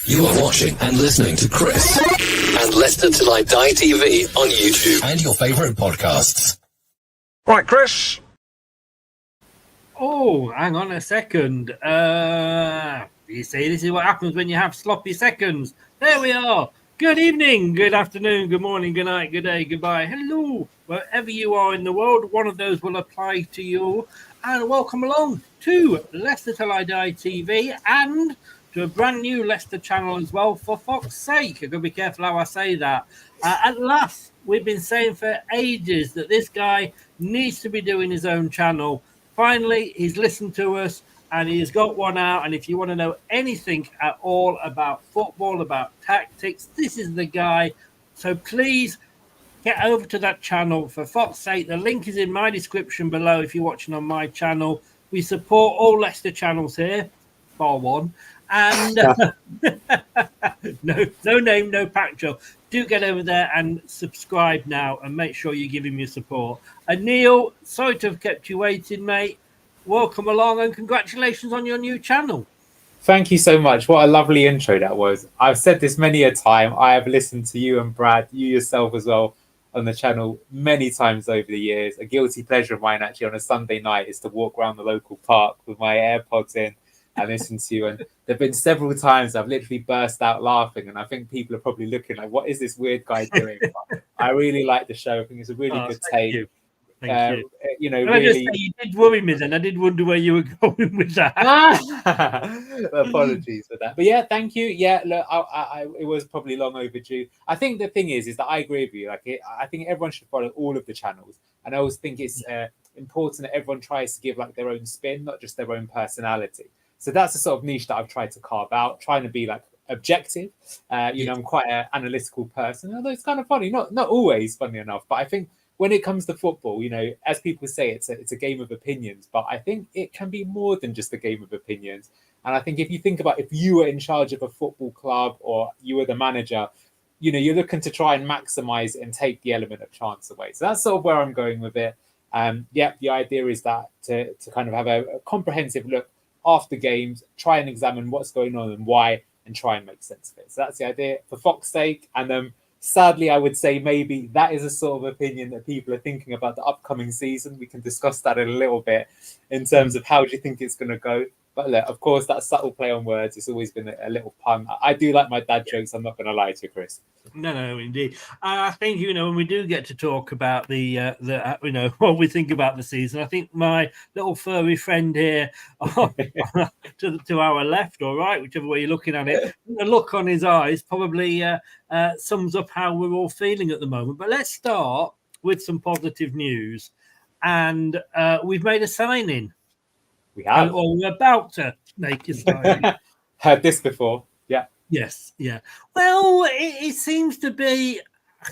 You are watching and listening to Chris and Leicester Till I Die TV on YouTube and your favourite podcasts. Right, Chris. Oh, hang on a second. You see, this is what happens when you have sloppy seconds. There we are. Good evening, good afternoon, good morning, good night, good day, goodbye. Hello, wherever you are in the world, one of those will apply to you. And welcome along to Leicester Till I Die TV and to a brand new Leicester channel as well, for Fox's sake. I've got to be careful how I say that. At last, we've been saying for ages that this guy needs to be doing his own channel. Finally, he's listened to us and he's got one out. And if you want to know anything at all about football, about tactics, this is the guy. So please get over to that channel for Fox's sake. The link is in my description below if you're watching on my channel. We support all Leicester channels here, bar one. And no name, no pack job. Do get over there and subscribe now and make sure you give him your support. And Neil, sorry to have kept you waiting, mate. Welcome along and congratulations on your new channel. Thank you so much. What a lovely intro that was. I've said this many a time. I have listened to you and Brad, you yourself as well, on the channel many times over the years. A guilty pleasure of mine actually on a Sunday night is to walk around the local park with my AirPods in and listen to you. And there have been several times I've literally burst out laughing, and I think people are probably looking like, what is this weird guy doing? But I really like the show. I think it's a really good take. Thank you. You know, really, really. You did worry me then. I did wonder where you were going with that. Apologies for that. But yeah, thank you. Yeah, look, it was probably long overdue. I think the thing is that I agree with you. I think everyone should follow all of the channels, and I always think it's important that everyone tries to give like their own spin, not just their own personality. So that's the sort of niche that I've tried to carve out, trying to be like objective. You know, I'm quite an analytical person, although it's kind of funny, not always, funny enough. But I think when it comes to football, you know, as people say, it's a game of opinions. But I think it can be more than just a game of opinions. And I think if you think about if you were in charge of a football club or you were the manager, you know, you're looking to try and maximize it and take the element of chance away. So that's sort of where I'm going with it. The idea is that to kind of have a comprehensive look after games, try and examine what's going on and why, and try and make sense of it. So that's the idea for Fox's sake. And sadly, I would say maybe that is a sort of opinion that people are thinking about the upcoming season. We can discuss that in a little bit in terms of how do you think it's going to go. But look, of course, that subtle play on words, it's always been a little pun. I do like my dad jokes. I'm not going to lie to you, Chris. No, indeed. I think, you know, when we do get to talk about the you know, what we think about the season, I think my little furry friend here to our left or right, whichever way you're looking at it, the look on his eyes probably sums up how we're all feeling at the moment. But let's start with some positive news. And we've made a signing. We have. Or we're about to make a signing. Heard this before. Yeah. Yes, yeah. Well, it seems to be. I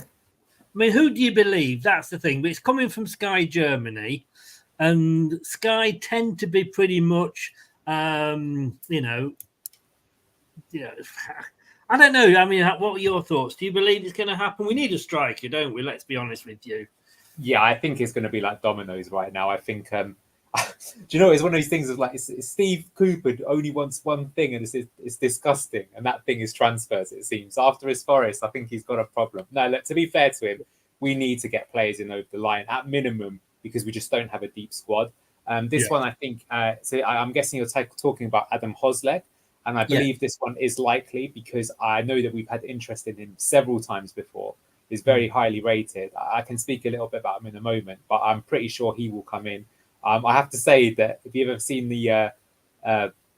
mean, who do you believe? That's the thing. But it's coming from Sky Germany, and Sky tend to be pretty much, you know. I don't know. I mean, what are your thoughts? Do you believe it's going to happen? We need a striker, don't we? Let's be honest with you. Yeah, I think it's going to be like dominoes right now. I think. Do you know, it's one of these things of like Steve Cooper only wants one thing, and it's disgusting, and that thing is transfers, it seems. After his Forest, I think he's got a problem. No, look, to be fair to him, we need to get players in over the line at minimum because we just don't have a deep squad. This one, I think, so I'm guessing you're talking about Adam Hosleg, and I believe this one is likely because I know that we've had interest in him several times before. He's very highly rated. I can speak a little bit about him in a moment, but I'm pretty sure he will come in. I have to say that if you've ever seen the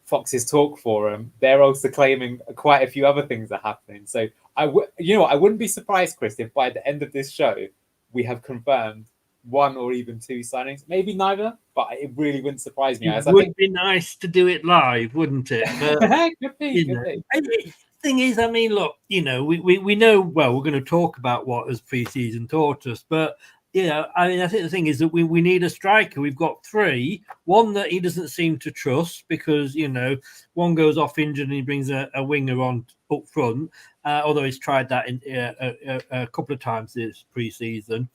Fox's Talk Forum, they're also claiming quite a few other things are happening. So I wouldn't be surprised, Chris, if by the end of this show we have confirmed one or even two signings. Maybe neither, but it really wouldn't surprise me. It would be nice to do it live, wouldn't it? But, could be. The thing is, I mean, look, you know, we know, well, we're going to talk about what has pre-season taught us, but you know, I mean, I think the thing is that we need a striker. We've got three. One that he doesn't seem to trust because, you know, one goes off injured and he brings a winger on up front, although he's tried that in a couple of times this pre-season.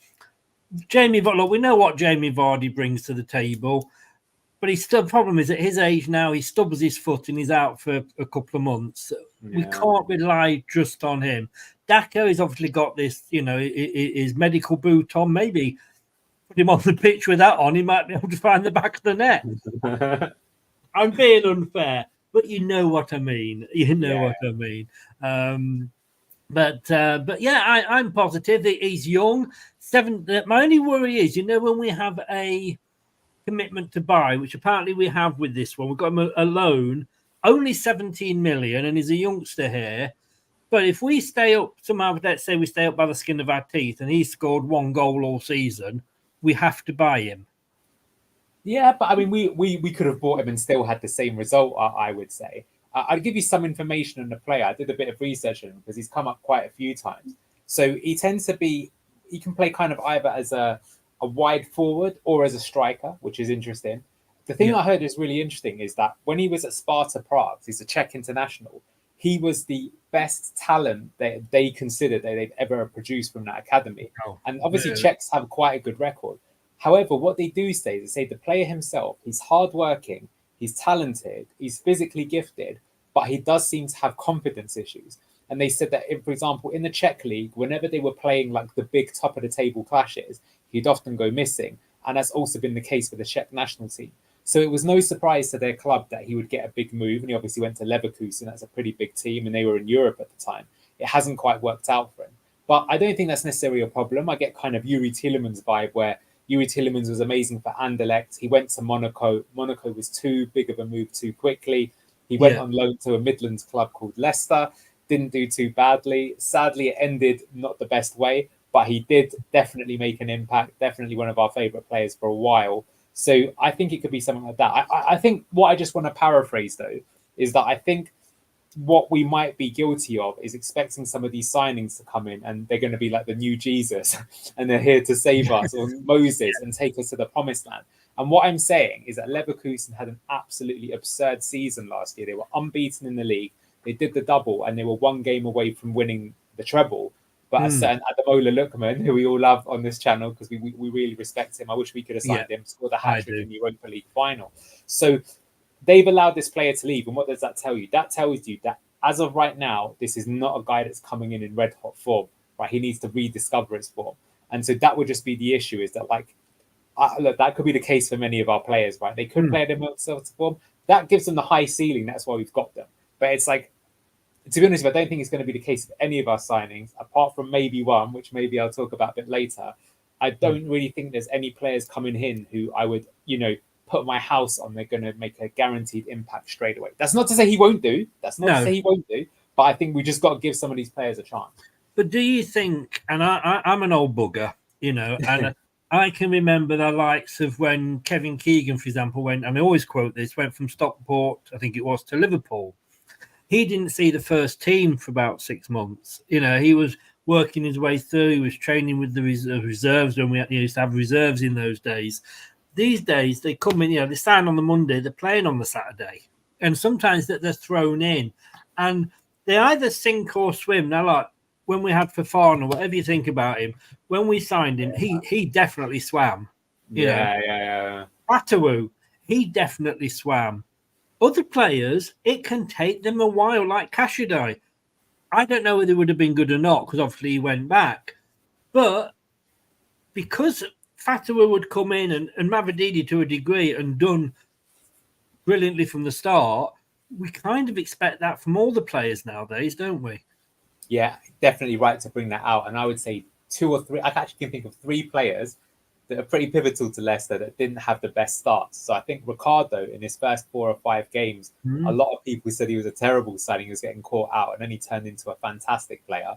Jamie Vardy, we know what Jamie Vardy brings to the table. But he's still, the problem is at his age now, he stubs his foot and he's out for a couple of months. We can't rely just on him. Daka has obviously got this, his medical boot on. Maybe put him on the pitch with that on, he might be able to find the back of the net. I'm being unfair, but you know what I mean. What I mean. But yeah, I'm positive that he's young. My only worry is, when we have a commitment to buy, which apparently we have with this one, we've got him a loan, only 17 million, and he's a youngster here. But if we stay up somehow, let's say we stay up by the skin of our teeth, and he's scored 1 goal all season, we have to buy him. Yeah, but I mean, we could have bought him and still had the same result, I would say. I'll give you some information on the player. I did a bit of research on him because he's come up quite a few times. So he can play kind of either as a wide forward or as a striker, which is interesting. The thing I heard is really interesting is that when he was at Sparta Prague, he's a Czech international, he was the best talent that they considered that they've ever produced from that academy. And obviously Czechs have quite a good record. However, what they do say is the player himself, he's hardworking, he's talented, he's physically gifted, but he does seem to have confidence issues. And they said that, for example, in the Czech league, whenever they were playing like the big top of the table clashes, he'd often go missing. And that's also been the case for the Czech national team. So it was no surprise to their club that he would get a big move. And he obviously went to Leverkusen. That's a pretty big team. And they were in Europe at the time. It hasn't quite worked out for him. But I don't think that's necessarily a problem. I get kind of Yuri Tielemans vibe where Yuri Tielemans was amazing for Anderlecht. He went to Monaco. Monaco was too big of a move too quickly. He went on loan to a Midlands club called Leicester. Didn't do too badly. Sadly, it ended not the best way, but he did definitely make an impact. Definitely one of our favourite players for a while. So I think it could be something like that. I think what I just want to paraphrase, though, is that I think what we might be guilty of is expecting some of these signings to come in and they're going to be like the new Jesus and they're here to save us, or Moses, and take us to the promised land. And what I'm saying is that Leverkusen had an absolutely absurd season last year. They were unbeaten in the league. They did the double and they were 1 game away from winning the treble. But a certain Ademola Lookman, who we all love on this channel because we really respect him. I wish we could have signed him, scored a hat-trick in the Europa League final. So they've allowed this player to leave. And what does that tell you? That tells you that as of right now, this is not a guy that's coming in red hot form, right? He needs to rediscover his form. And so that would just be the issue, is that look, that could be the case for many of our players, right? They could play their sort of form. That gives them the high ceiling. That's why we've got them. But it's like, to be honest, I don't think it's going to be the case of any of our signings, apart from maybe one, which maybe I'll talk about a bit later. I don't really think there's any players coming in who I would, put my house on. They're going to make a guaranteed impact straight away. That's not to say he won't do. But I think we just got to give some of these players a chance. But do you think, and I'm an old bugger, and I can remember the likes of when Kevin Keegan, for example, went, and I always quote this, went from Stockport, I think it was, to Liverpool. He didn't see the first team for about 6 months. He was working his way through. He was training with the reserves when we used to have reserves in those days. These days, they come in, they sign on the Monday, they're playing on the Saturday. And sometimes they're thrown in. And they either sink or swim. Now, like when we had Fofana, whatever you think about him, when we signed him, he definitely swam. Yeah. Atawu, he definitely swam. Other players, it can take them a while, like Kashidai. I don't know whether he would have been good or not, because obviously he went back. But because Fatawu would come in and Mavididi to a degree and done brilliantly from the start, we kind of expect that from all the players nowadays, don't we? Yeah, definitely right to bring that out. And I would say 2 or 3, I actually can think of 3 players that are pretty pivotal to Leicester that didn't have the best starts. So I think Ricardo, in his first 4 or 5 games, a lot of people said he was a terrible signing. He was getting caught out, and then he turned into a fantastic player.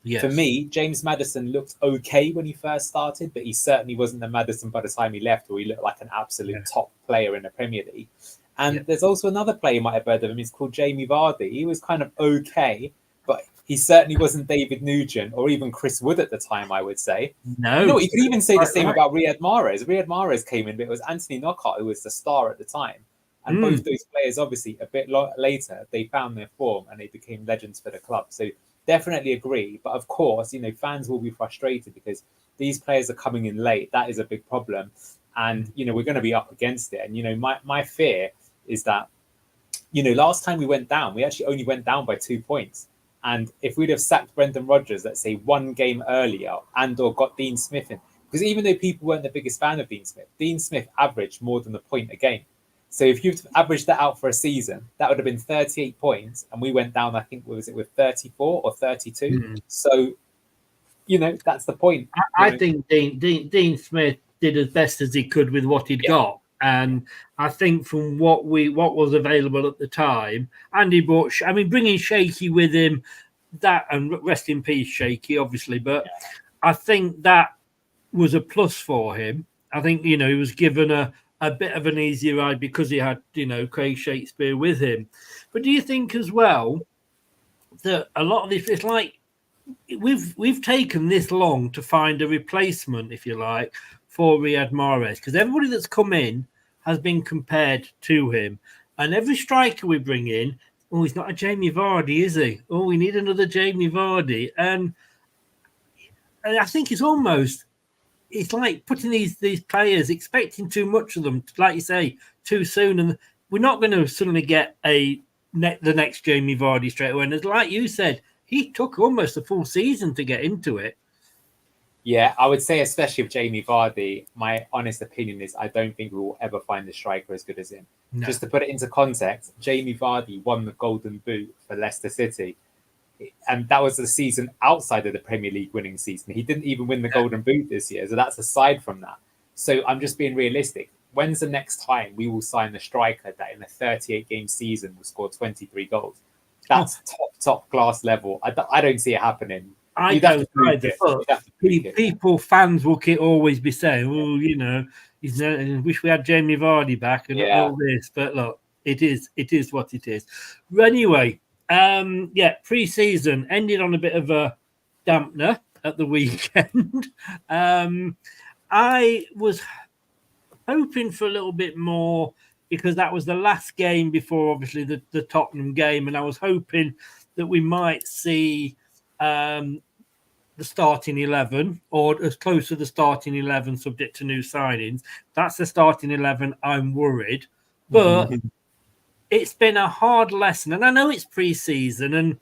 Yes. For me, James Maddison looked okay when he first started, but he certainly wasn't the Maddison by the time he left, where he looked like an absolute top player in the Premier League. And there's also another player you might have heard of him. He's called Jamie Vardy. He was kind of okay, but he certainly wasn't David Nugent or even Chris Wood at the time, I would say. No. You could even say the same about Riyad Mahrez. Riyad Mahrez came in, but it was Anthony Knockout who was the star at the time. And both those players, obviously, a bit later, they found their form and they became legends for the club. So definitely agree. But of course, fans will be frustrated because these players are coming in late. That is a big problem. and we're going to be up against it. And my fear is that last time we went down, we actually only went down by 2 points. And if we'd have sacked Brendan Rodgers, let's say one game earlier, and/or got Dean Smith in, because even though people weren't the biggest fan of Dean Smith averaged more than a point a game. So if you've averaged that out for a season, that would have been 38 points, and we went down, I think, was it with 34 or 32? So, that's the point. I think Dean Smith did as best as he could with what he'd got. And I think from what was available at the time, and he brought, bringing Shaky with him, that, and rest in peace, Shaky, obviously, but I think that was a plus for him. I think, he was given a bit of an easier ride because he had, Craig Shakespeare with him. But do you think as well that a lot of this, it's like we've taken this long to find a replacement, if you like, for Riyad Mahrez, because everybody that's come in has been compared to him, and every striker we bring in, he's not a Jamie Vardy, is he? We need another Jamie Vardy, and I think it's like putting these players, expecting too much of them, like you say, too soon, and we're not going to suddenly get the next Jamie Vardy straight away. And like you said, he took almost a full season to get into it. Yeah, I would say, especially with Jamie Vardy, my honest opinion is I don't think we will ever find a striker as good as him. No. Just to put it into context, Jamie Vardy won the Golden Boot for Leicester City. And that was the season outside of the Premier League winning season. He didn't even win the Golden Boot this year. So that's aside from that. So I'm just being realistic. When's the next time we will sign a striker that in a 38-game season will score 23 goals? That's top class level. I don't see it happening. I don't either. People, fans will always be saying, wish we had Jamie Vardy back and all this. But look, it is what it is. Anyway, pre-season ended on a bit of a dampener at the weekend. I was hoping for a little bit more because that was the last game before, obviously, the Tottenham game, and I was hoping that we might see the starting 11 or as close to the starting 11 subject to new signings. That's the starting 11. I'm worried, but it's been a hard lesson, and I know it's pre-season, and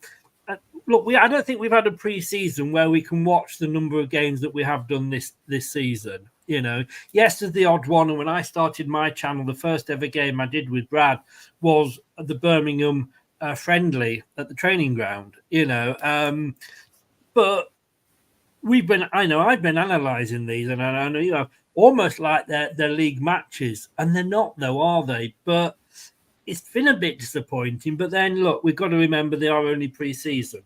look, I don't think we've had a pre-season where we can watch the number of games that we have done this season. Yes, there's the odd one, and when I started my channel, the first ever game I did with Brad was the Birmingham friendly at the training ground, but I've been analysing these, and I know, almost like they're league matches, and they're not, though, are they? But it's been a bit disappointing. But then, look, we've got to remember they are only pre-season.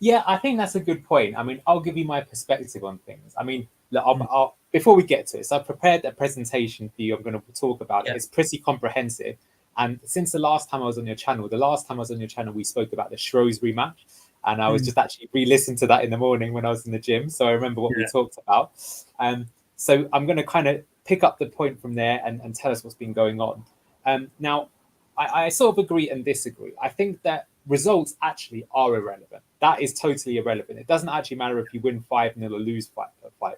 Yeah, I think that's a good point. I'll give you my perspective on things. Look, I'll, before we get to it, so I've prepared a presentation for you. I'm going to talk about it. It's pretty comprehensive. And since the last time I was on your channel, we spoke about the Shrewsbury match. And I was just actually re-listening to that in the morning when I was in the gym. So I remember what we talked about. So I'm going to kind of pick up the point from there and tell us what's been going on. Now, I sort of agree and disagree. I think that results actually are irrelevant. That is totally irrelevant. It doesn't actually matter if you win 5-0 or lose 5-0.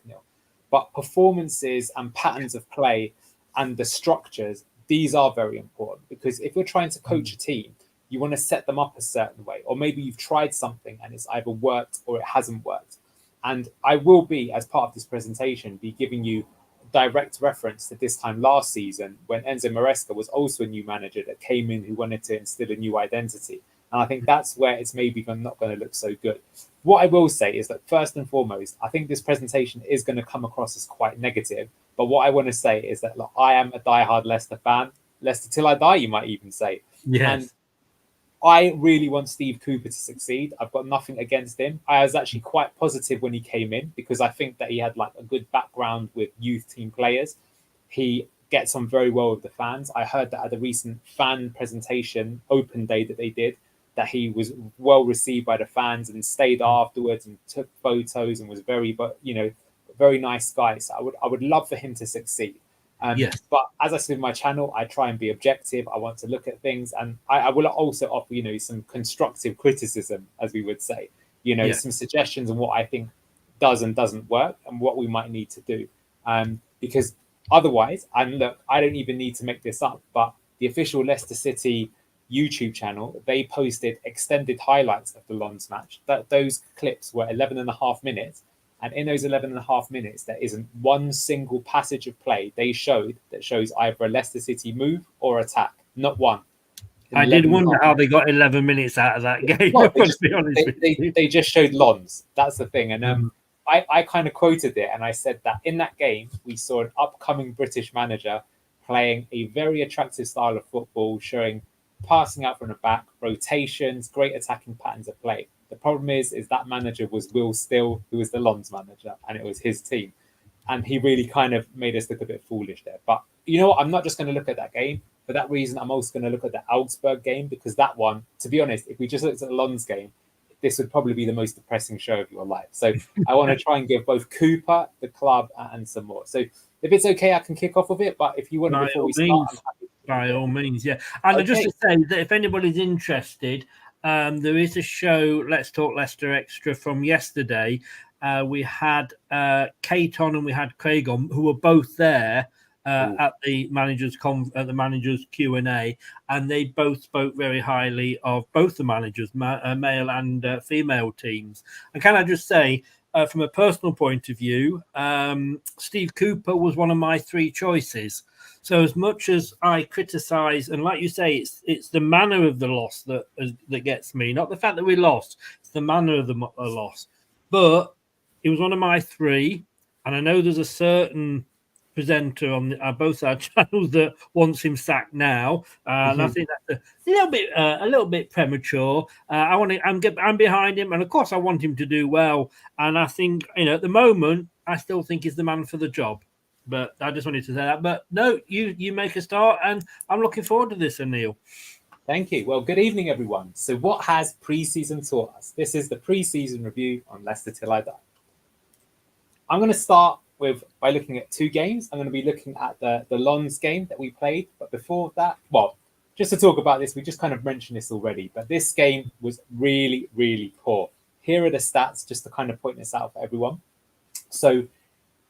But performances and patterns of play and the structures, these are very important. Because if you're trying to coach a team, you want to set them up a certain way, or maybe you've tried something and it's either worked or it hasn't worked. And I will be, as part of this presentation, be giving you direct reference to this time last season when Enzo Maresca was also a new manager that came in who wanted to instill a new identity. And I think that's where it's maybe not going to look so good. What I will say is that first and foremost, I think this presentation is going to come across as quite negative. But what I want to say is that, look, I am a diehard Leicester fan. Leicester till I die, you might even say. Yes. And I really want Steve Cooper to succeed. I've got nothing against him. I was actually quite positive when he came in because I think that he had like a good background with youth team players. He gets on very well with the fans. I heard that at the recent fan presentation open day that they did, that he was well received by the fans and stayed afterwards and took photos and was very nice guy. So I would love for him to succeed. Yes. But as I said in my channel, I try and be objective. I want to look at things, and I will also offer, some constructive criticism, as we would say, some suggestions on what I think does and doesn't work and what we might need to do. Because Otherwise, and look, I don't even need to make this up, but the official Leicester City YouTube channel, they posted extended highlights of the Lons match. Those clips were 11.5 minutes. And in those 11.5 minutes, there isn't one single passage of play they showed that shows either a Leicester City move or attack. Not one. I did wonder how they got 11 minutes out of that game. Well, To be honest with you. they just showed Lons. That's the thing. And I kind of quoted it and I said that in that game, we saw an upcoming British manager playing a very attractive style of football, showing passing out from the back, rotations, great attacking patterns of play. The problem is that manager was Will Still, who was the Lons manager, and it was his team. And he really kind of made us look a bit foolish there. But you know what? I'm not just going to look at that game. For that reason, I'm also going to look at the Augsburg game, because that one, to be honest, if we just looked at the Lons game, this would probably be the most depressing show of your life. So I want to try and give both Cooper, the club, and some more. So if it's okay, I can kick off with it. But if you want to, before we start, I'm happy. By all means, yeah. And Okay. just to say that if anybody's interested, there is a show, Let's Talk Leicester Extra, from yesterday. We had Kate on and we had Craig on, who were both there at the managers' Q&A, and they both spoke very highly of both the managers, male and female teams. And can I just say, from a personal point of view, Steve Cooper was one of my 3 choices. So as much as I criticise, and like you say, it's the manner of the loss that gets me, not the fact that we lost. It's the manner of the loss. But he was one of my 3, and I know there's a certain presenter on both our channels that wants him sacked now, and I think that's a little bit premature. I'm behind him, and of course I want him to do well. And I think at the moment I still think he's the man for the job. But I just wanted to say that. But no, you make a start, and I'm looking forward to this, Anil. Thank you. Well, good evening, everyone. So what has pre-season taught us? This is the pre-season review on Leicester Till I Die. I'm going to start by looking at 2 games. I'm going to be looking at the Lons game that we played. But before that, well, just to talk about this, we just kind of mentioned this already. But this game was really, really poor. Here are the stats, just to kind of point this out for everyone. So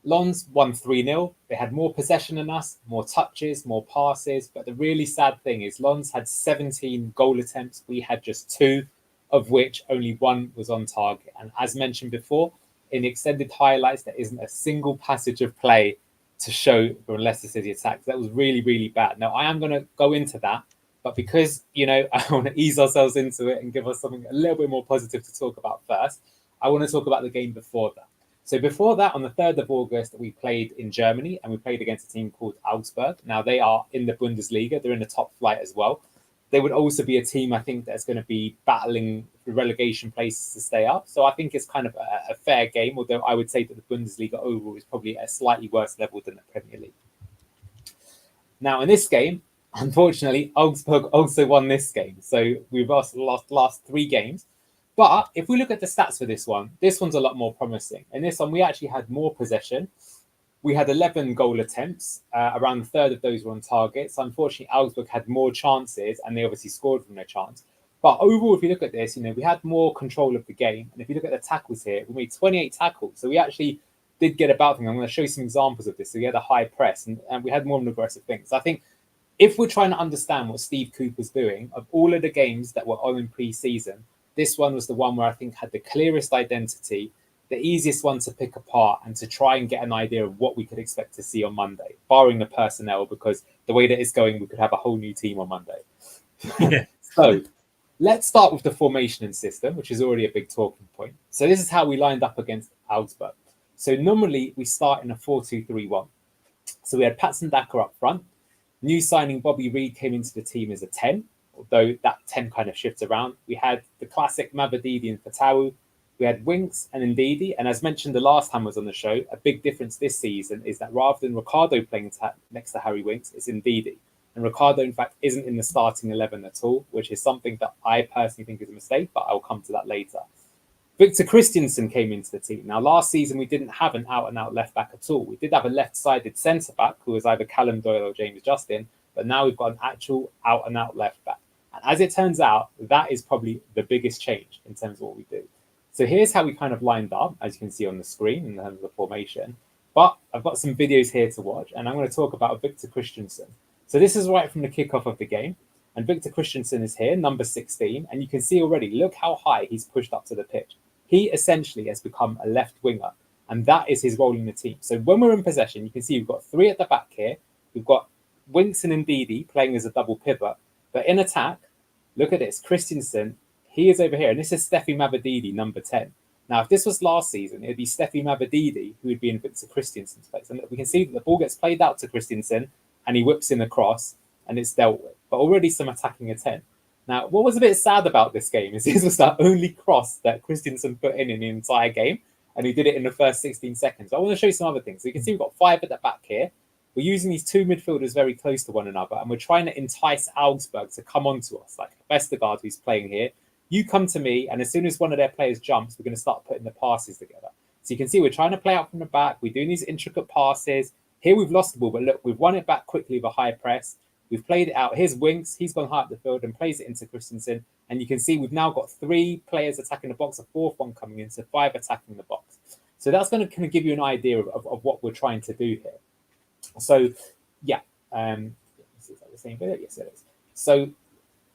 Lons won 3-0. They had more possession than us, more touches, more passes. But the really sad thing is Lons had 17 goal attempts. We had just 2, of which only 1 was on target. And as mentioned before, in the extended highlights, there isn't a single passage of play to show for Leicester City attacks. That was really, really bad. Now, I am going to go into that. But because, I want to ease ourselves into it and give us something a little bit more positive to talk about first, I want to talk about the game before that. So before that, on the 3rd of August, we played in Germany, and we played against a team called Augsburg. Now, they are in the Bundesliga. They're in the top flight as well. They would also be a team, I think, that's going to be battling for relegation places to stay up. So I think it's kind of a fair game, although I would say that the Bundesliga overall is probably at a slightly worse level than the Premier League. Now, in this game, unfortunately, Augsburg also won this game. So we've lost the last 3 games. But if we look at the stats for this one's a lot more promising. In this one, we actually had more possession. We had 11 goal attempts. Around a third of those were on target. So unfortunately, Augsburg had more chances, and they obviously scored from their chance. But overall, if you look at this, we had more control of the game. And if you look at the tackles here, we made 28 tackles. So we actually did get about things. I'm going to show you some examples of this. So we had a high press, and we had more of an aggressive thing. So I think if we're trying to understand what Steve Cooper's doing, of all of the games that were on in pre-season, this one was the one where I think had the clearest identity, the easiest one to pick apart, and to try and get an idea of what we could expect to see on Monday, barring the personnel, because the way that it's going, we could have a whole new team on Monday. Yeah. So let's start with the formation and system, which is already a big talking point. So this is how we lined up against Augsburg. So normally we start in a 4-2-3-1. So we had Patson Daka up front. New signing Bobby Reid came into the team as a 10, although that 10 kind of shifts around. We had the classic Mabadidi and Fatawu. We had Winks and Ndidi. And as mentioned the last time I was on the show, a big difference this season is that rather than Ricardo playing next to Harry Winks, it's Ndidi. And Ricardo, in fact, isn't in the starting 11 at all, which is something that I personally think is a mistake, but I'll come to that later. Victor Christiansen came into the team. Now, last season, we didn't have an out-and-out left-back at all. We did have a left-sided centre-back, who was either Callum Doyle or James Justin, but now we've got an actual out-and-out left-back. And as it turns out, that is probably the biggest change in terms of what we do. So here's how we kind of lined up, as you can see on the screen in terms of the formation. But I've got some videos here to watch, and I'm going to talk about Victor Christensen. So this is right from the kickoff of the game, and Victor Christensen is here, number 16, and you can see already, look how high he's pushed up to the pitch. He essentially has become a left winger, and that is his role in the team. So when we're in possession, you can see we've got 3 at the back here. We've got Winks and Ndidi playing as a double pivot, but in attack, look at this, Christensen, he is over here, and this is Steffi Mavadidi, number 10. Now, if this was last season, it'd be Steffi Mavadidi who would be in Victor Christensen's place. And we can see that the ball gets played out to Christensen and he whips in the cross and it's dealt with. But already some attacking intent. Now, what was a bit sad about this game is this was the only cross that Christensen put in the entire game. And he did it in the first 16 seconds. I want to show you some other things. So you can see we've got 5 at the back here. We're using these 2 midfielders very close to one another. And we're trying to entice Augsburg to come onto us. Like Vestergaard, who's playing here. You come to me, and as soon as one of their players jumps, we're going to start putting the passes together. So you can see we're trying to play out from the back. We're doing these intricate passes. Here we've lost the ball, but look, we've won it back quickly with a high press. We've played it out. Here's Winks. He's gone high up the field and plays it into Christensen. And you can see we've now got 3 players attacking the box, a 4th one coming in, so 5 attacking the box. So that's going to kind of give you an idea of what we're trying to do here. So, yeah. Is that the same bit? Yes, it is. So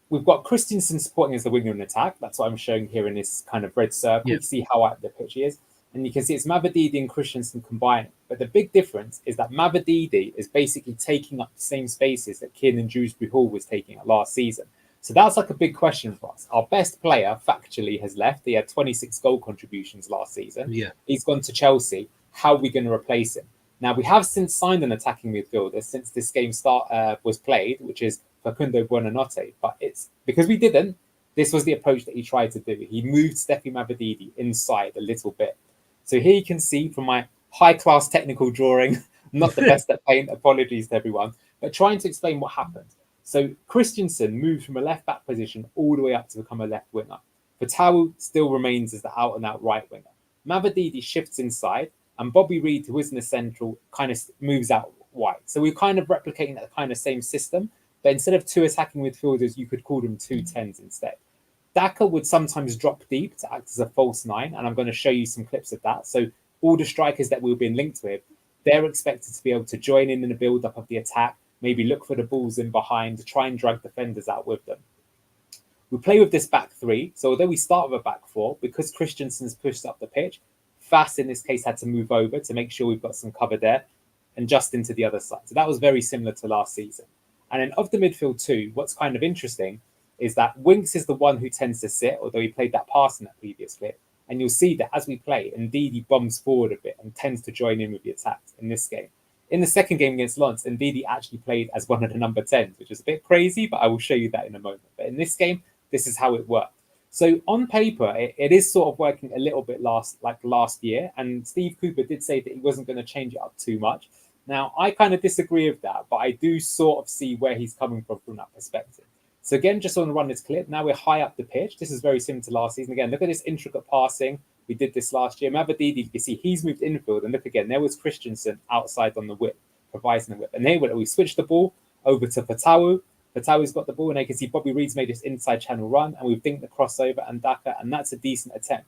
we've got Christensen supporting as the winger in attack. That's what I'm showing here in this kind of red circle. You see how out the pitch he is. And you can see it's Mavadidi and Christensen combining. But the big difference is that Mavadidi is basically taking up the same spaces that Kiernan Dewsbury Hall was taking up last season. So that's like a big question for us. Our best player, factually, has left. He had 26 goal contributions last season. He's gone to Chelsea. How are we going to replace him? Now, we have since signed an attacking midfielder since this game was played, which is Facundo Buonanotte, but it's because we didn't. This was the approach that he tried to do. He moved Steffi Mavadidi inside a little bit. So here you can see from my high-class technical drawing, not the best at paint, apologies to everyone, but trying to explain what happened. So Christensen moved from a left-back position all the way up to become a left winger. Fatawu still remains as the out-and-out right winger. Mavadidi shifts inside, and Bobby Reed, who is in the central, kind of moves out wide. So we're kind of replicating that kind of same system, but instead of 2 attacking midfielders, you could call them 2 10s instead. Daka would sometimes drop deep to act as a false 9, and I'm going to show you some clips of that. So all the strikers that we've been linked with, they're expected to be able to join in the build-up of the attack, maybe look for the balls in behind, to try and drag defenders out with them. We play with this back 3, so although we start with a back 4, because Christensen's pushed up the pitch, Fass in this case had to move over to make sure we've got some cover there, and Justin to the other side. So that was very similar to last season. And then of the midfield 2, what's kind of interesting is that Winks is the one who tends to sit, although he played that pass in that previous clip. And you'll see that as we play, Ndidi bombs forward a bit and tends to join in with the attack in this game. In the second game against Lens, Ndidi actually played as one of the number 10s, which is a bit crazy, but I will show you that in a moment. But in this game, this is how it worked. So on paper, it is sort of working a little bit last year. And Steve Cooper did say that he wasn't going to change it up too much. Now, I kind of disagree with that, but I do sort of see where he's coming from that perspective. So again, just want to run this clip. Now we're high up the pitch. This is very similar to last season. Again, look at this intricate passing. We did this last year. Mavadidi, you can see he's moved infield. And look again, there was Christensen outside on the whip, providing the whip. And here we switched the ball over to Fatawu. Fatawu's got the ball, and you can see Bobby Reed's made this inside channel run, and we've dinked the crossover and Daka, and that's a decent attempt.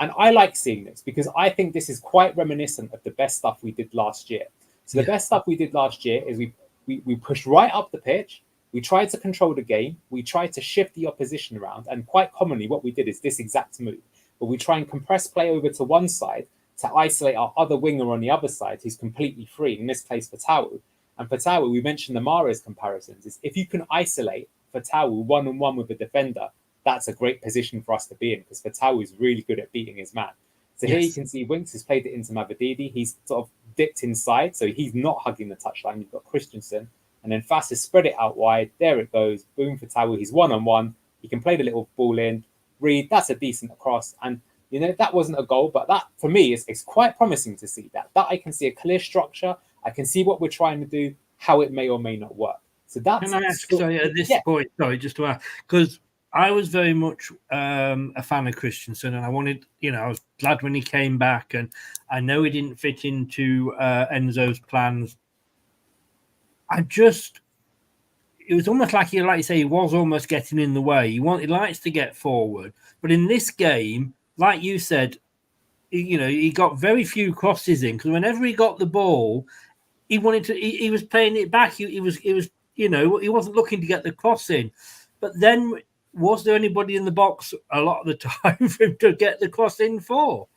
And I like seeing this because I think this is quite reminiscent of the best stuff we did last year. So the best stuff we did last year is we pushed right up the pitch. We tried to control the game. We tried to shift the opposition around. And quite commonly, what we did is this exact move. But we try and compress play over to one side to isolate our other winger on the other side who's completely free, in this case, Fatawu. And Fatawu, we mentioned the Mahrez comparisons, is if you can isolate Fatawu one-on-one with a defender, that's a great position for us to be in because Fatawu is really good at beating his man. So here you can see Winks has played it into Mavadidi. He's sort of dipped inside, so he's not hugging the touchline. You've got Christensen. And then Fass has spread it out wide. There it goes. Boom, Fatawu. He's one-on-one. He can play the little ball in. Reed, that's a decent cross. And, you know, that wasn't a goal, but that, for me, is quite promising to see that. That I can see a clear structure. I can see what we're trying to do, how it may or may not work. So that's... Can I ask, sorry, at this point, sorry, just to ask, because I was very much a fan of Christensen, and I wanted, you know, I was glad when he came back, and I know he didn't fit into Enzo's plans. It was almost like he, like you say, he was almost getting in the way. He likes to get forward, but in this game, like you said, he got very few crosses in, because whenever he got the ball, he wanted to. He was playing it back. He was. He wasn't looking to get the cross in. But then, was there anybody in the box a lot of the time for him to get the cross in for?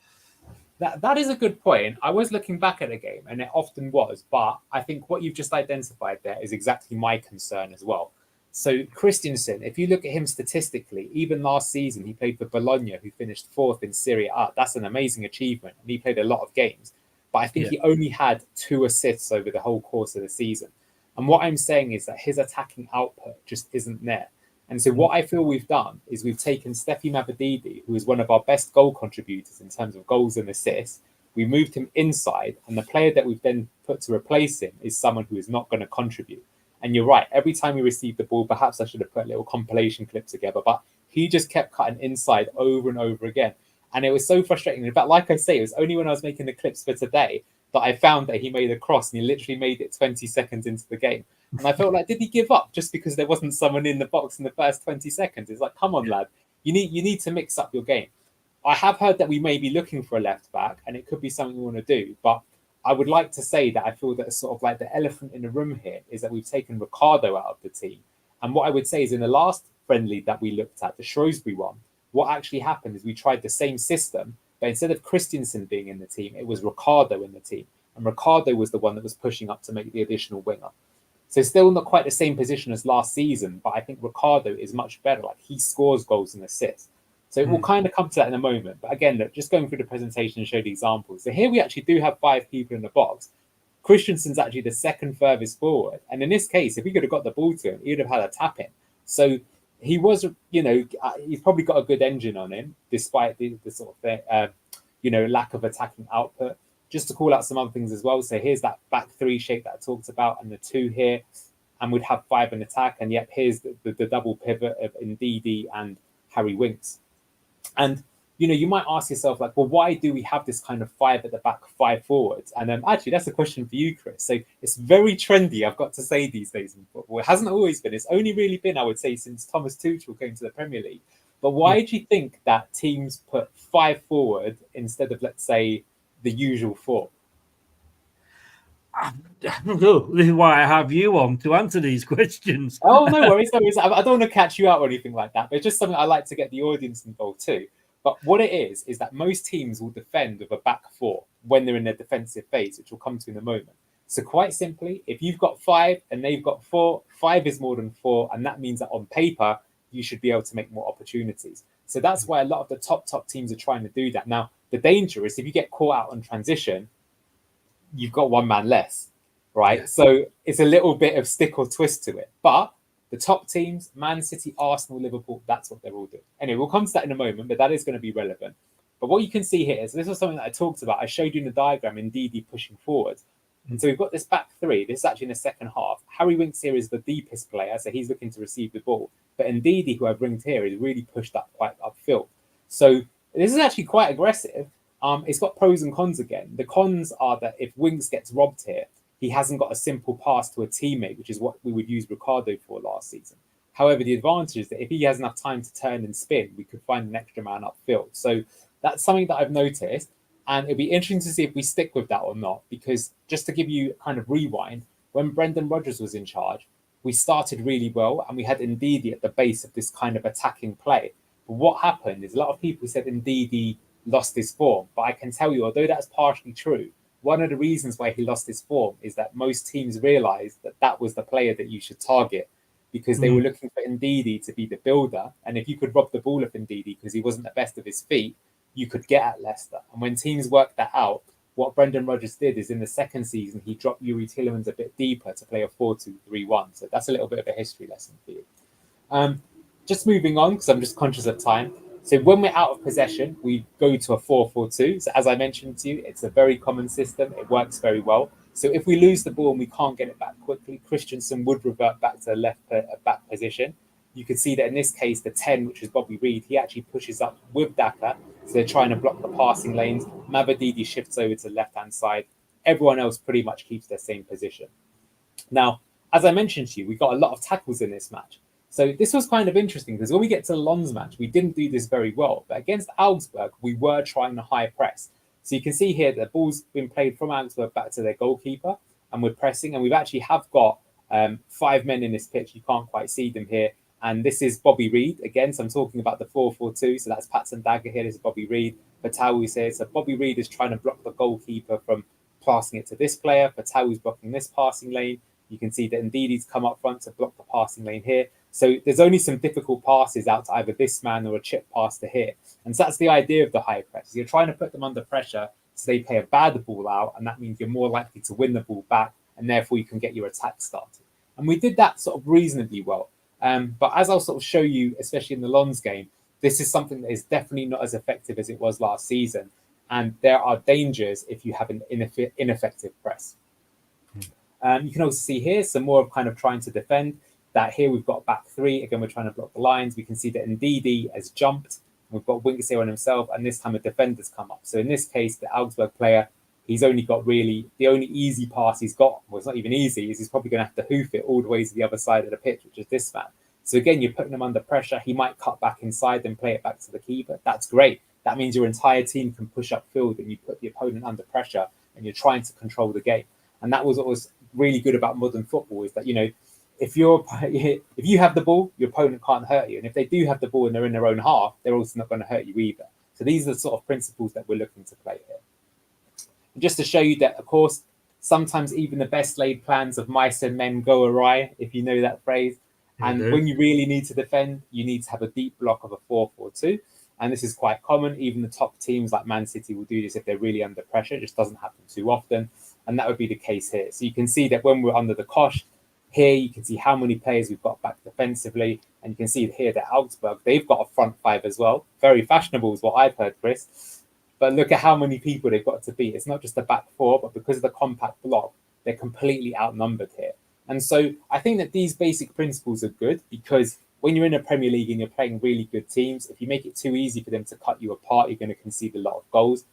That is a good point. I was looking back at the game, and it often was. But I think what you've just identified there is exactly my concern as well. So Christensen, if you look at him statistically, even last season, he played for Bologna, who finished fourth in Serie A. That's an amazing achievement, and he played a lot of games. But I think he only had 2 assists over the whole course of the season. And what I'm saying is that his attacking output just isn't there. And so what I feel we've done is we've taken Steffi Mavadidi, who is one of our best goal contributors in terms of goals and assists. We moved him inside, and the player that we've then put to replace him is someone who is not going to contribute. And you're right, every time we receive the ball, perhaps I should have put a little compilation clip together, but he just kept cutting inside over and over again. And it was so frustrating. In fact, like I say, it was only when I was making the clips for today that I found that he made a cross, and he literally made it 20 seconds into the game. And I felt like, did he give up just because there wasn't someone in the box in the first 20 seconds? It's like, come on, lad. You need to mix up your game. I have heard that we may be looking for a left back, and it could be something we want to do. But I would like to say that I feel that sort of like the elephant in the room here is that we've taken Ricardo out of the team. And what I would say is in the last friendly that we looked at, the Shrewsbury one, what actually happened is we tried the same system, but instead of Christensen being in the team, it was Ricardo in the team. And Ricardo was the one that was pushing up to make the additional winger. So still not quite the same position as last season, but I think Ricardo is much better. Like, he scores goals and assists. So we'll kind of come to that in a moment. But again, look, just going through the presentation and show the examples. So here we actually do have 5 people in the box. Christensen's actually the second furthest forward. And in this case, if we could have got the ball to him, he would have had a tap in. So he was, he's probably got a good engine on him, despite the sort of, lack of attacking output. Just to call out some other things as well. So here's that back 3 shape that I talked about, and the 2 here. And we'd have 5 in attack. And yep, here's the double pivot of Ndidi and Harry Winks. And, you might ask yourself, like, well, why do we have this kind of 5 at the back, 5 forwards? And actually, that's a question for you, Chris. So it's very trendy, I've got to say, these days in football. It hasn't always been. It's only really been, I would say, since Thomas Tuchel came to the Premier League. But why do you think that teams put 5 forward instead of, let's say, the usual 4? This is why I have you on to answer these questions. Oh, no worries. I don't want to catch you out or anything like that, but it's just something I like to get the audience involved too. But what it is that most teams will defend with a back 4 when they're in their defensive phase, which we'll come to in a moment. So quite simply, if you've got 5 and they've got 4, 5 is more than 4, and that means that on paper, you should be able to make more opportunities. So that's why a lot of the top teams are trying to do that. Now, the danger is if you get caught out on transition, you've got 1 man less, right? Yeah. So it's a little bit of stick or twist to it. But the top teams, Man City, Arsenal, Liverpool, that's what they're all doing. Anyway, we'll come to that in a moment, but that is going to be relevant. But what you can see here is this was something that I talked about. I showed you in the diagram, Ndidi pushing forward. And so we've got this back 3. This is actually in the second half. Harry Winks here is the deepest player, so he's looking to receive the ball. But Ndidi, who I've ringed here, is really pushed up quite upfield. So this is actually quite aggressive. It's got pros and cons again. The cons are that if Winks gets robbed here, he hasn't got a simple pass to a teammate, which is what we would use Ricardo for last season. However, the advantage is that if he has enough time to turn and spin, we could find an extra man upfield. So that's something that I've noticed. And it'll be interesting to see if we stick with that or not, because just to give you kind of rewind, when Brendan Rodgers was in charge, we started really well and we had Ndidi at the base of this kind of attacking play. But what happened is a lot of people said Ndidi lost his form. But I can tell you, although that's partially true, one of the reasons why he lost his form is that most teams realised that that was the player that you should target, because they were looking for Ndidi to be the builder. And if you could rob the ball of Ndidi because he wasn't the best of his feet, you could get at Leicester. And when teams worked that out, what Brendan Rodgers did is in the second season, he dropped Yuri Tillemans a bit deeper to play a 4-2-3-1. So that's a little bit of a history lesson for you. Just moving on, because I'm just conscious of time. So when we're out of possession, we go to a 4-4-2. So as I mentioned to you, it's a very common system. It works very well. So if we lose the ball and we can't get it back quickly, Christensen would revert back to the left back position. You could see that in this case, the 10, which is Bobby Reid, he actually pushes up with Daka. So they're trying to block the passing lanes. Mavadidi shifts over to the left-hand side. Everyone else pretty much keeps their same position. Now, as I mentioned to you, we got a lot of tackles in this match. So this was kind of interesting because when we get to the Lens match, we didn't do this very well. But against Augsburg, we were trying to high press. So you can see here that the ball's been played from Augsburg back to their goalkeeper, and we're pressing, and we've actually have got 5 men in this pitch. You can't quite see them here. And this is Bobby Reid again. So I'm talking about the 4-4-2. So that's Patson Dagger here. This is Bobby Reid. Fatawi's here. So Bobby Reid is trying to block the goalkeeper from passing it to this player. Fatawi's blocking this passing lane. You can see that Ndidi's come up front to block the passing lane here. So there's only some difficult passes out to either this man or a chip pass to here. And so that's the idea of the high press. You're trying to put them under pressure so they play a bad ball out, and that means you're more likely to win the ball back, and therefore you can get your attack started. And we did that sort of reasonably well. But as I'll sort of show you, especially in the Lons game, this is something that is definitely not as effective as it was last season. And there are dangers if you have an ineffective press. You can also see here some more of kind of trying to defend. That here we've got back three. Again, we're trying to block the lines. We can see that Ndidi has jumped. We've got Winks here on himself, and this time a defender's come up. So in this case, the Augsburg player, he's only got really, the only easy pass he's got, well, it's not even easy, is he's probably going to have to hoof it all the way to the other side of the pitch, which is this man. So again, you're putting him under pressure. He might cut back inside and play it back to the keeper. That's great. That means your entire team can push upfield and you put the opponent under pressure and you're trying to control the game. And that was what was really good about modern football, is that, you know, if you have the ball, your opponent can't hurt you. And if they do have the ball and they're in their own half, they're also not going to hurt you either. So these are the sort of principles that we're looking to play here. And just to show you that, of course, sometimes even the best laid plans of mice and men go awry, if you know that phrase. And when you really need to defend, you need to have a deep block of a 4-4-2. And this is quite common. Even the top teams like Man City will do this if they're really under pressure. It just doesn't happen too often. And that would be the case here. So you can see that when we're under the cosh, here you can see how many players we've got back defensively. And you can see here that Augsburg, they've got a front five as well. Very fashionable is what I've heard, Chris. But look at how many people they've got to beat. It's not just the back four, but because of the compact block, they're completely outnumbered here. And so I think that these basic principles are good, because when you're in a Premier League and you're playing really good teams, if you make it too easy for them to cut you apart, you're going to concede a lot of goals.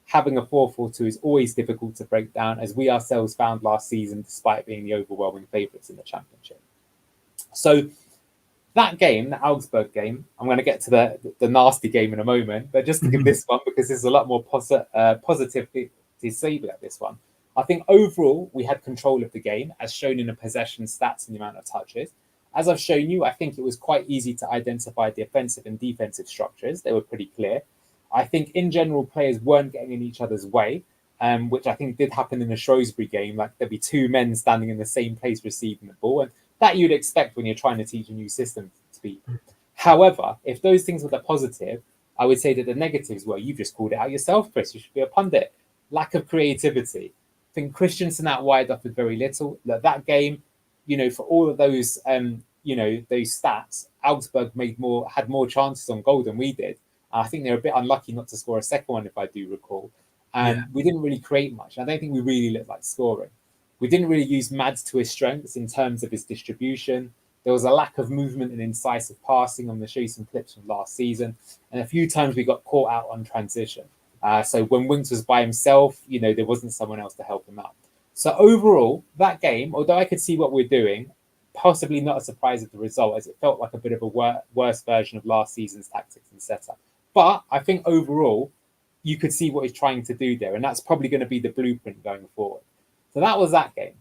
Having a 4-4-2 is always difficult to break down, as we ourselves found last season, despite being the overwhelming favourites in the Championship. So that game, the Augsburg game, I'm going to get to the nasty game in a moment, but just to give this one, because there's a lot more positive to say about this one. I think overall, we had control of the game, as shown in the possession stats and the amount of touches. As I've shown you, I think it was quite easy to identify the offensive and defensive structures. They were pretty clear. I think in general, players weren't getting in each other's way, which I think did happen in the Shrewsbury game. Like there'd be two men standing in the same place receiving the ball, and that you'd expect when you're trying to teach a new system to people. However, if those things were the positive, I would say that the negatives were, you just called it out yourself, Chris, you should be a pundit. Lack of creativity. I think Christensen out wide offered very little. That game, you know, for all of those, those stats, Augsburg had more chances on goal than we did. I think they were a bit unlucky not to score a second one, if I do recall. And we didn't really create much. I don't think we really looked like scoring. We didn't really use Mads to his strengths in terms of his distribution. There was a lack of movement and incisive passing. I'm going to show you some clips from last season. And a few times we got caught out on transition. So when Winks was by himself, you know, there wasn't someone else to help him out. So overall, that game, although I could see what we're doing, possibly not a surprise at the result, as it felt like a bit of a worse version of last season's tactics and setup. But I think overall, you could see what he's trying to do there. And that's probably going to be the blueprint going forward. So that was that game.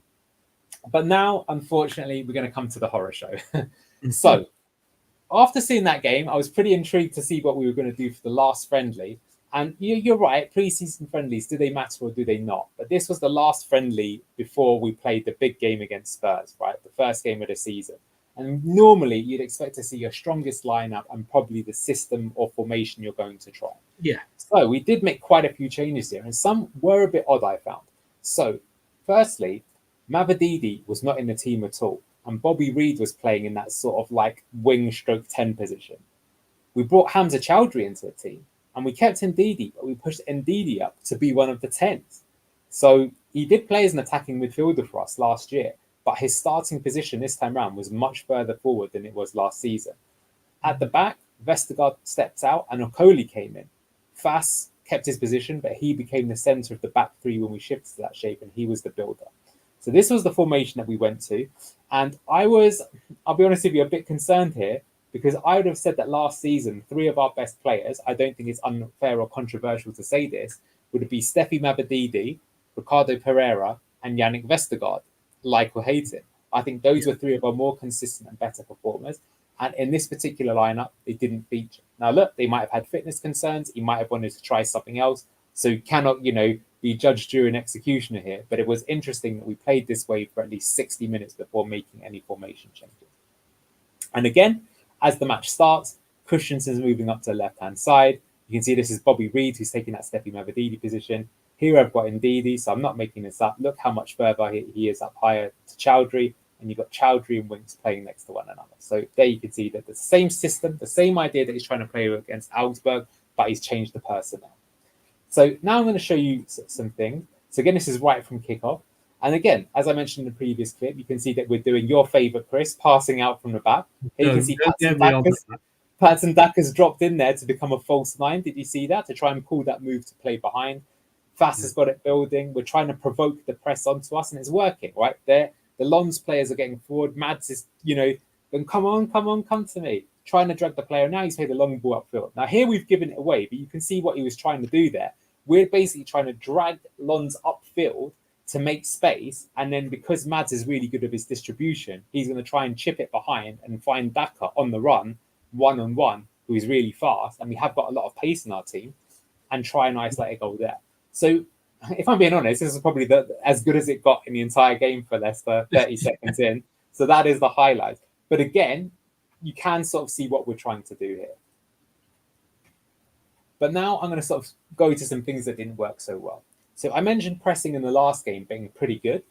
But now, unfortunately, we're going to come to the horror show. So after seeing that game, I was pretty intrigued to see what we were going to do for the last friendly. And you're right, pre-season friendlies, do they matter or do they not? But this was the last friendly before we played the big game against Spurs, right? The first game of the season. And normally you'd expect to see your strongest lineup and probably the system or formation you're going to try. Yeah. So we did make quite a few changes here, and some were a bit odd, I found. So firstly, Mavididi was not in the team at all. And Bobby Reid was playing in that sort of like wing stroke 10 position. We brought Hamza Chowdhury into the team. And we kept Ndidi, but we pushed Ndidi up to be one of the 10s. So he did play as an attacking midfielder for us last year, but his starting position this time around was much further forward than it was last season. At the back, Vestergaard stepped out and Okoli came in. Fass kept his position, but he became the centre of the back three when we shifted to that shape, and he was the builder. So this was the formation that we went to. And I'll be honest with you, a bit concerned here, because I would have said that last season, three of our best players, I don't think it's unfair or controversial to say this, would it be Steffi Mavadidi, Ricardo Pereira, and Yannick Vestergaard, like or hate it. I think those were three of our more consistent and better performers. And in this particular lineup, they didn't feature. Now, look, they might have had fitness concerns. He might have wanted to try something else. So you cannot, be judged during executioner here. But it was interesting that we played this way for at least 60 minutes before making any formation changes. And again, as the match starts, Christensen's moving up to the left-hand side. You can see this is Bobby Reed, who's taking that Steffi Mavadidi position. Here I've got Ndidi, so I'm not making this up. Look how much further he is up higher to Chowdhury. And you've got Chowdhury and Winks playing next to one another. So there you can see that the same system, the same idea that he's trying to play against Augsburg, but he's changed the personnel. So now I'm going to show you some things. So again, this is right from kickoff. And again, as I mentioned in the previous clip, you can see that we're doing your favourite, Chris, passing out from the back. Here you can see Patson Daka's dropped in there to become a false nine. Did you see that? To try and pull that move to play behind. Fass has got it building. We're trying to provoke the press onto us, and it's working, right? There. The Lons players are getting forward. Mads is, then come on, come to me. Trying to drag the player. Now he's played a long ball upfield. Now here we've given it away, but you can see what he was trying to do there. We're basically trying to drag Lons upfield to make space. And then because Mads is really good at his distribution, he's going to try and chip it behind and find Daka on the run, one-on-one, who is really fast. And we have got a lot of pace in our team, and try and isolate a goal there. So if I'm being honest, this is probably as good as it got in the entire game for Leicester, 30 seconds in. So that is the highlight. But again, you can sort of see what we're trying to do here. But now I'm going to sort of go to some things that didn't work so well. So I mentioned pressing in the last game being pretty good.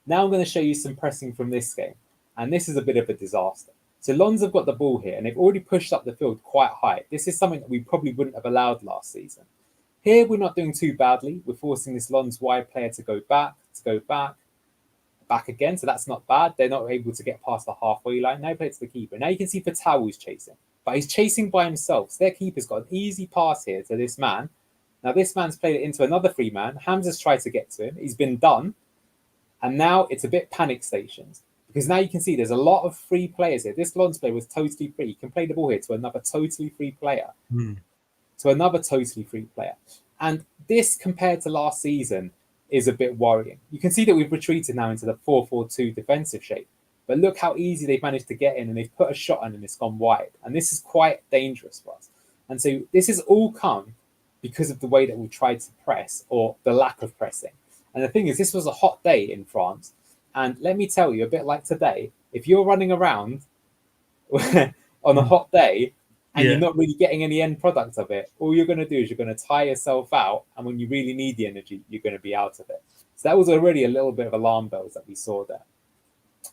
Now I'm going to show you some pressing from this game. And this is a bit of a disaster. So Lons have got the ball here, and they've already pushed up the field quite high. This is something that we probably wouldn't have allowed last season. Here, we're not doing too badly. We're forcing this Lons wide player to go back again. So that's not bad. They're not able to get past the halfway line. Now he plays to the keeper. Now you can see Fatawi's chasing, but he's chasing by himself. So their keeper's got an easy pass here to this man. Now this man's played it into another free man. Hamza's tried to get to him. He's been done. And now it's a bit panic stations, because now you can see there's a lot of free players here. This Lons player was totally free. You can play the ball here to another totally free player. And this, compared to last season, is a bit worrying. You can see that we've retreated now into the 4-4-2 defensive shape. But look how easy they've managed to get in, and they've put a shot on and it's gone wide. And this is quite dangerous for us. And so this has all come because of the way that we tried to press, or the lack of pressing. And the thing is, this was a hot day in France. And let me tell you, a bit like today, if you're running around on a hot day, and you're not really getting any end product of it, all you're going to do is you're going to tire yourself out. And when you really need the energy, you're going to be out of it. So that was already a little bit of alarm bells that we saw there.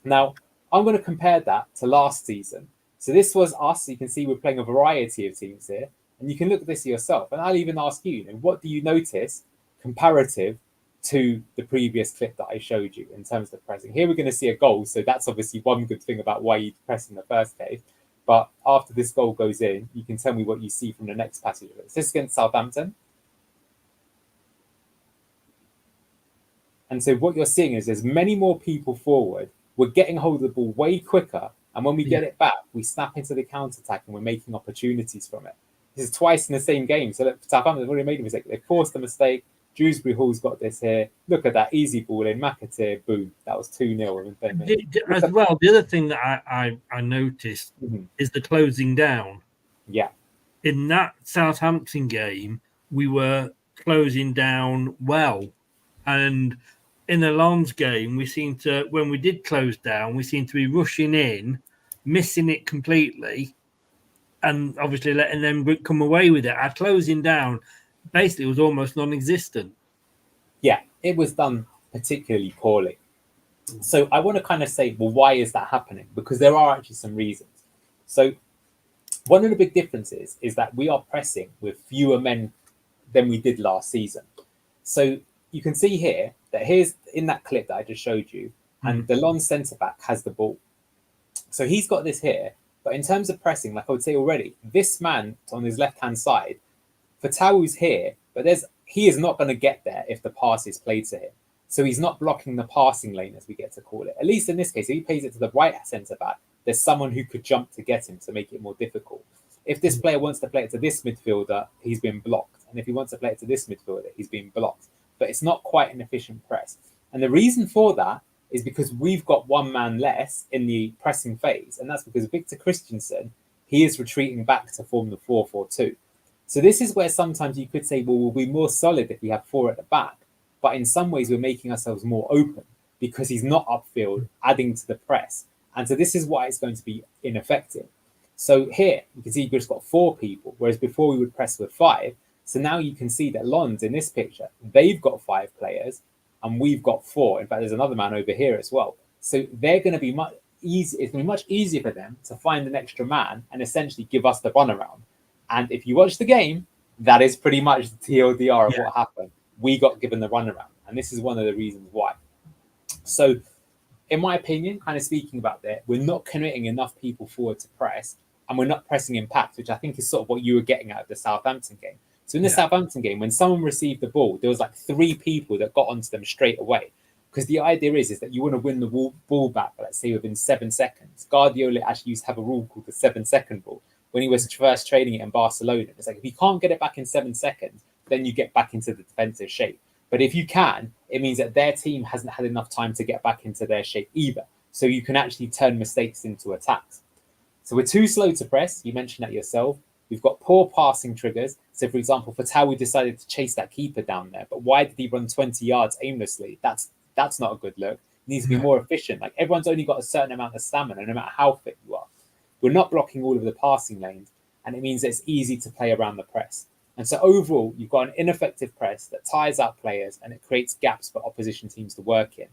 Now, I'm going to compare that to last season. So this was us. You can see we're playing a variety of teams here. And you can look at this yourself. And I'll even ask you, what do you notice comparative to the previous clip that I showed you in terms of pressing? Here we're going to see a goal. So that's obviously one good thing about why you press in the first case. But after this goal goes in, you can tell me what you see from the next passage. This is against Southampton. And so what you're seeing is there's many more people forward. We're getting hold of the ball way quicker. And when we get it back, we snap into the counter-attack and we're making opportunities from it. This is twice in the same game. So Southampton have already made a mistake. They've forced a mistake. Dewsbury Hall's got this here. Look at that. Easy ball in. McAteer, boom. That was 2-0. As well, the other thing that I noticed is the closing down. Yeah. In that Southampton game, we were closing down well. And in the Lens game, we seemed to, when we did close down, we seemed to be rushing in, missing it completely, and obviously letting them come away with it. Our closing down basically was almost non-existent. Yeah, it was done particularly poorly. So I want to kind of say, well, why is that happening? Because there are actually some reasons. So one of the big differences is that we are pressing with fewer men than we did last season. So you can see here that here's in that clip that I just showed you, and the Lens centre-back has the ball. So he's got this here, but in terms of pressing, like I would say already, this man on his left-hand side, Fatawu's here, but he is not going to get there if the pass is played to him. So he's not blocking the passing lane, as we get to call it. At least in this case, if he plays it to the right centre-back, there's someone who could jump to get him to make it more difficult. If this player wants to play it to this midfielder, he's been blocked. And if he wants to play it to this midfielder, he's being blocked. But it's not quite an efficient press. And the reason for that is because we've got one man less in the pressing phase. And that's because Victor Christensen, he is retreating back to form the 4-4-2. So this is where sometimes you could say, well, we'll be more solid if we have four at the back. But in some ways, we're making ourselves more open because he's not upfield, adding to the press. And so this is why it's going to be ineffective. So here, you can see you've just got four people, whereas before we would press with five. So now you can see that Lons in this picture, they've got five players and we've got four. In fact, there's another man over here as well. So they're going to be much easier. It's going to be much easier for them to find an extra man and essentially give us the runaround. And if you watch the game, that is pretty much the TLDR of what happened. We got given the runaround. And this is one of the reasons why. So in my opinion, kind of speaking about that, we're not committing enough people forward to press and we're not pressing impact, which I think is sort of what you were getting at the Southampton game. So in the Southampton game, when someone received the ball, there was like three people that got onto them straight away. Because the idea is that you want to win the ball back, let's say within 7 seconds. Guardiola actually used to have a rule called the 7-second rule when he was first training it in Barcelona. It's like if you can't get it back in 7 seconds, then you get back into the defensive shape. But if you can, it means that their team hasn't had enough time to get back into their shape either. So you can actually turn mistakes into attacks. So we're too slow to press. You mentioned that yourself. We've got poor passing triggers. So, for example, Fatawi decided to chase that keeper down there. But why did he run 20 yards aimlessly? That's not a good look. He needs to be more efficient. Like everyone's only got a certain amount of stamina, no matter how fit you are. We're not blocking all of the passing lanes. And it means that it's easy to play around the press. And so overall, you've got an ineffective press that tires out players and it creates gaps for opposition teams to work in.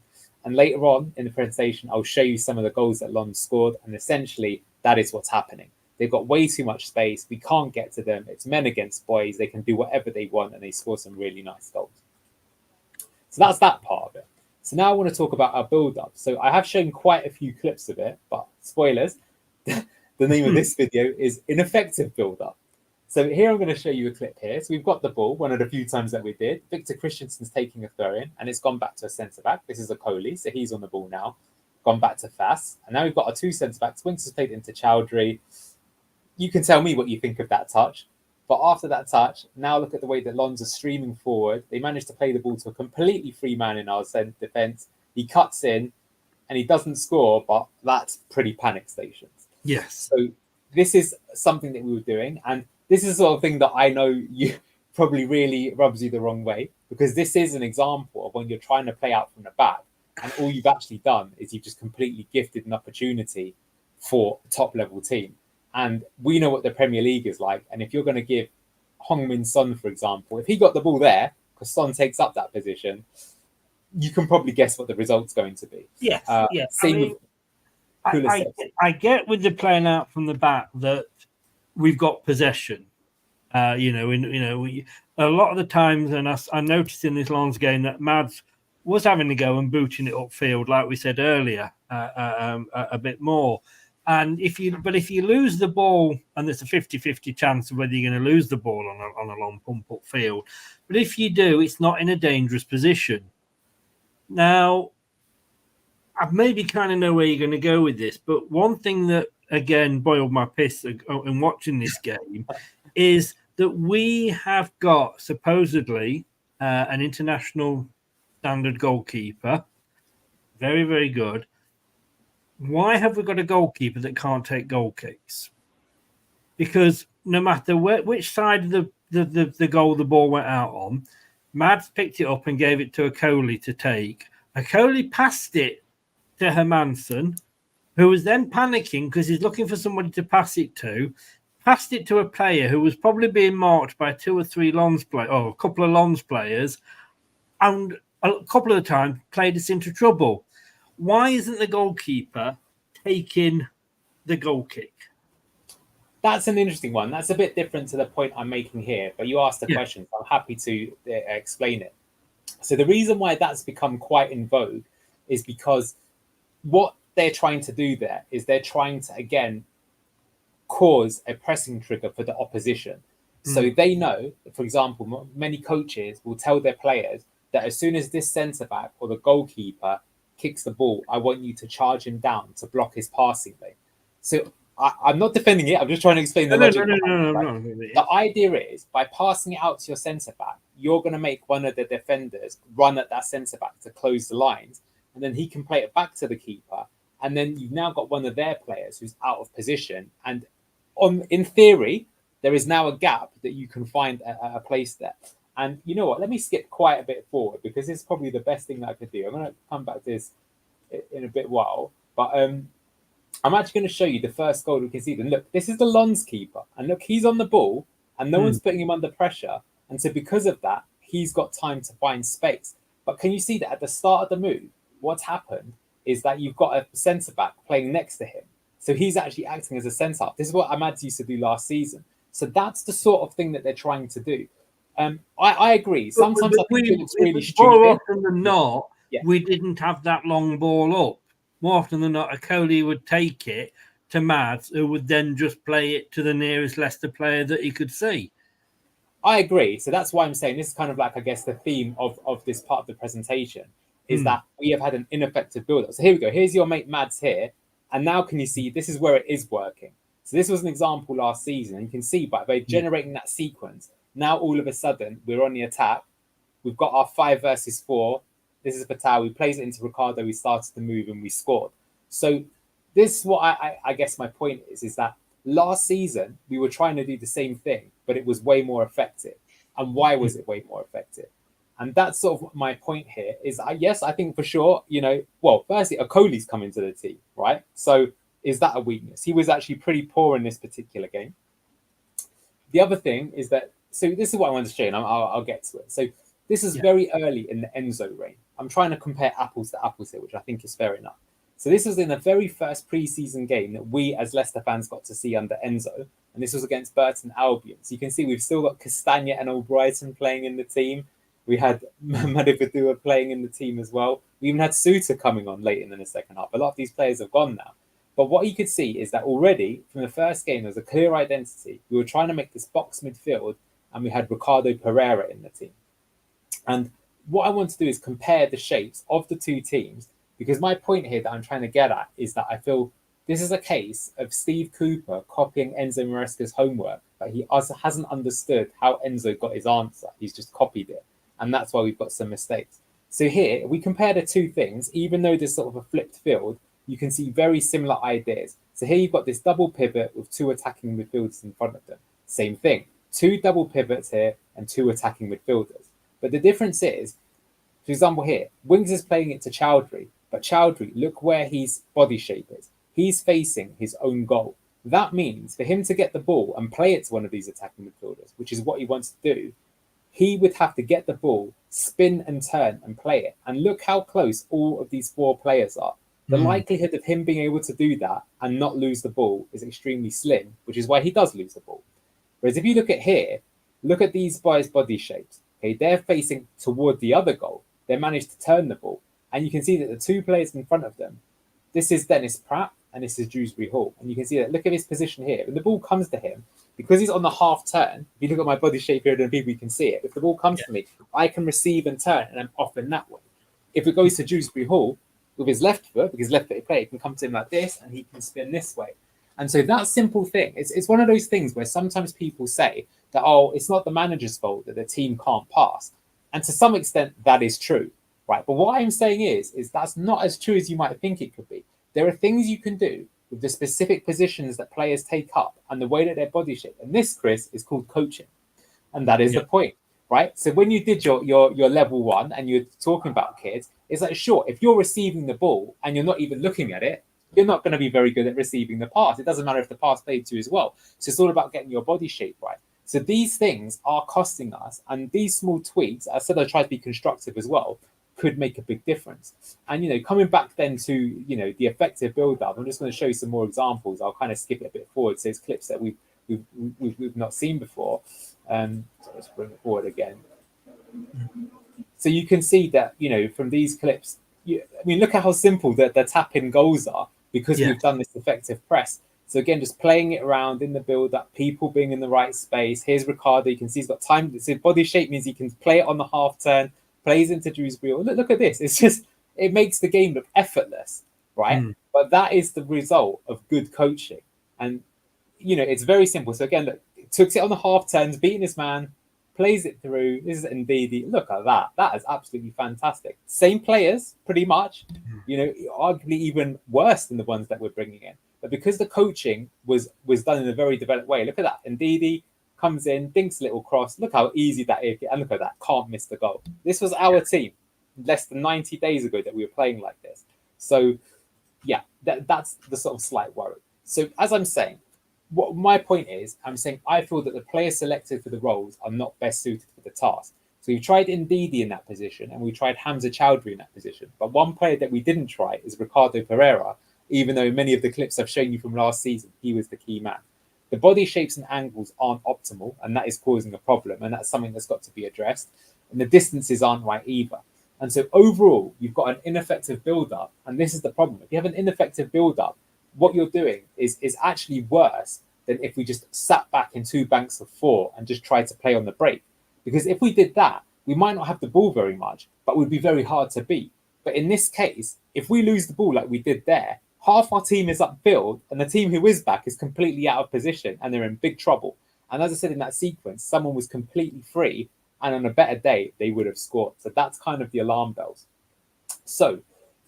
And later on in the presentation, I'll show you some of the goals that Lons scored. And essentially, that is what's happening. They've got way too much space. We can't get to them. It's men against boys. They can do whatever they want and they score some really nice goals. So that's that part of it. So now I want to talk about our build-up. So I have shown quite a few clips of it, but spoilers, the name of this video is Ineffective Build-Up. So here I'm going to show you a clip here. So we've got the ball, one of the few times that we did. Victor Christensen's taking a throw in, and it's gone back to a centre-back. This is a Coley, so he's on the ball now. Gone back to Fass. And now we've got our two centre-backs. Winter's played into Chowdhury. You can tell me what you think of that touch. But after that touch, now look at the way that Lons are streaming forward. They managed to play the ball to a completely free man in our defence. He cuts in, and he doesn't score, but that's pretty panic stations. Yes. So this is something that we were doing, and this is the sort of thing that I know you probably really rubs you the wrong way, because this is an example of when you're trying to play out from the back and all you've actually done is you've just completely gifted an opportunity for a top level team. And we know what the Premier League is like. And if you're going to give Heung-min Son, for example, if he got the ball there, because Son takes up that position, you can probably guess what the result's going to be. Yes. I get with the playing out from the back that we've got possession. A lot of the times, and I noticed in this Lons game that Mads was having to go and booting it upfield, like we said earlier, a bit more. And if you lose the ball, and there's a 50-50 chance of whether you're going to lose the ball on a long pump up field, but if you do, it's not in a dangerous position. Now, I maybe kind of know where you're going to go with this, but one thing that again boiled my piss in watching this game is that we have got supposedly an international standard goalkeeper, very, very good. Why have we got a goalkeeper that can't take goal kicks? Because no matter which side of the goal the ball went out on, Mads picked it up and gave it to a Coley to take. A Coley passed it to Hermansen, who was then panicking because he's looking for somebody to pass it to, passed it to a player who was probably being marked by two or three Lons players, or a couple of Lons players, and a couple of the time played us into trouble. Why isn't the goalkeeper taking the goal kick? That's an interesting one. That's a bit different to the point I'm making here, but you asked the question, so I'm happy to explain it. So the reason why that's become quite in vogue is because what they're trying to do there is they're trying to, again, cause a pressing trigger for the opposition. So they know, for example, many coaches will tell their players that as soon as this centre-back or the goalkeeper kicks the ball, I want you to charge him down to block his passing lane. So I'm not defending it. I'm just trying to explain the No, logic. no. The idea is by passing it out to your centre back, you're going to make one of the defenders run at that centre back to close the lines, and then he can play it back to the keeper, and then you've now got one of their players who's out of position, and in theory, there is now a gap that you can find a place there. And you know what? Let me skip quite a bit forward because this is probably the best thing that I could do. I'm going to come back to this in a bit while, but I'm actually going to show you the first goal we can see. And look, this is the Lons keeper, and look, he's on the ball, and no one's putting him under pressure, and so because of that, he's got time to find space. But can you see that at the start of the move, what's happened is that you've got a centre back playing next to him, so he's actually acting as a centre half. This is what Ahmad used to do last season. So that's the sort of thing that they're trying to do. I agree. Sometimes I think it's really stupid. More often than not, Yeah. we didn't have that long ball up. More often than not, a Coley would take it to Mads, who would then just play it to the nearest Leicester player that he could see. I agree. So that's why I'm saying this is kind of like, I guess, the theme of this part of the presentation is that we have had an ineffective build-up. So here we go. Here's your mate Mads here. And now can you see this is where it is working. So this was an example last season. And you can see by generating that sequence, now all of a sudden we're on the attack. We've got our 5 versus 4. This is Patel. We plays it into Ricardo. We started to move and we scored. So this is what I guess my point is that last season we were trying to do the same thing, but it was way more effective. And why was it way more effective? And that's sort of my point here is, yes, I think for sure, well, firstly, Okoli's coming to the team, right? So is that a weakness? He was actually pretty poor in this particular game. The other thing is that, so this is what I want to show you, and I'll get to it. So this is very early in the Enzo reign. I'm trying to compare apples to apples here, which I think is fair enough. So this was in the very first pre-season game that we as Leicester fans got to see under Enzo, and this was against Burton Albion. So you can see we've still got Castagna and Albrighton playing in the team. We had Madivadua playing in the team as well. We even had Suter coming on late in the second half. A lot of these players have gone now. But what you could see is that already from the first game, there was a clear identity. We were trying to make this box midfield, and we had Ricardo Pereira in the team. And what I want to do is compare the shapes of the two teams, because my point here that I'm trying to get at is that I feel this is a case of Steve Cooper copying Enzo Maresca's homework, but he also hasn't understood how Enzo got his answer. He's just copied it. And that's why we've got some mistakes. So here, we compare the two things, even though there's sort of a flipped field, you can see very similar ideas. So here you've got this double pivot with 2 attacking midfielders in front of them. Same thing, 2 double pivots here and 2 attacking midfielders. But the difference is, for example here, Wings is playing it to Chowdhury, but Chowdhury, look where his body shape is. He's facing his own goal. That means for him to get the ball and play it to one of these attacking midfielders, which is what he wants to do, he would have to get the ball, spin and turn and play it. And look how close all of these 4 players are. The likelihood of him being able to do that and not lose the ball is extremely slim, which is why he does lose the ball. Whereas if you look at here, look at these guys' body shapes. Okay, they're facing toward the other goal. They managed to turn the ball. And you can see that the 2 players in front of them, this is Dennis Pratt and this is Dewsbury Hall. And you can see that, look at his position here. When the ball comes to him, because he's on the half turn, if you look at my body shape here, then people can see it. If the ball comes to me, I can receive and turn and I'm off in that way. If it goes to Dewsbury Hall with his left foot, because left-footed player can come to him like this and he can spin this way. And so that simple thing, it's one of those things where sometimes people say that, oh, it's not the manager's fault that the team can't pass. And to some extent, that is true, right? But what I'm saying is that's not as true as you might think it could be. There are things you can do with the specific positions that players take up and the way that their body shape. And this, Chris, is called coaching. And that is the point, right? So when you did your level 1 and you're talking about kids, it's like, sure, if you're receiving the ball and you're not even looking at it, you're not going to be very good at receiving the pass. It doesn't matter if the pass played to you as well. So it's all about getting your body shape right. So these things are costing us, and these small tweaks, I said I try to be constructive as well, could make a big difference. And, coming back then to, the effective build-up, I'm just going to show you some more examples. I'll kind of skip it a bit forward. So it's clips that we've not seen before. So let's bring it forward again. So you can see that, from these clips, look at how simple the tap-in goals are because we've done this effective press. So again, just playing it around in the build-up, people being in the right space. Here's Ricardo. You can see he's got time. His body shape means he can play it on the half turn, plays into Dewsbury. Look at this. It makes the game look effortless, right? But that is the result of good coaching. And, it's very simple. So again, look, took it on the half turns, beating his man, plays it through. This is Ndidi. Look at that. That is absolutely fantastic. Same players, pretty much, arguably even worse than the ones that we're bringing in. But because the coaching was done in a very developed way, look at that. Ndidi comes in, dinks a little cross. Look how easy that is. And look at that. Can't miss the goal. This was our team less than 90 days ago that we were playing like this. So, yeah, that's the sort of slight worry. So, as I'm saying, what my point is, I'm saying I feel that the players selected for the roles are not best suited for the task. So we tried Ndidi in that position and we tried Hamza Chowdhury in that position. But one player that we didn't try is Ricardo Pereira, even though many of the clips I've shown you from last season, he was the key man. The body shapes and angles aren't optimal, and that is causing a problem, and that's something that's got to be addressed. And the distances aren't right either. And so overall, you've got an ineffective build-up, and this is the problem. If you have an ineffective build-up, what you're doing is actually worse than if we just sat back in 2 banks of 4 and just tried to play on the break. Because if we did that, we might not have the ball very much, but would be very hard to beat. But in this case, if we lose the ball like we did there, half our team is upfield and the team who is back is completely out of position and they're in big trouble. And as I said in that sequence, someone was completely free and on a better day, they would have scored. So that's kind of the alarm bells. So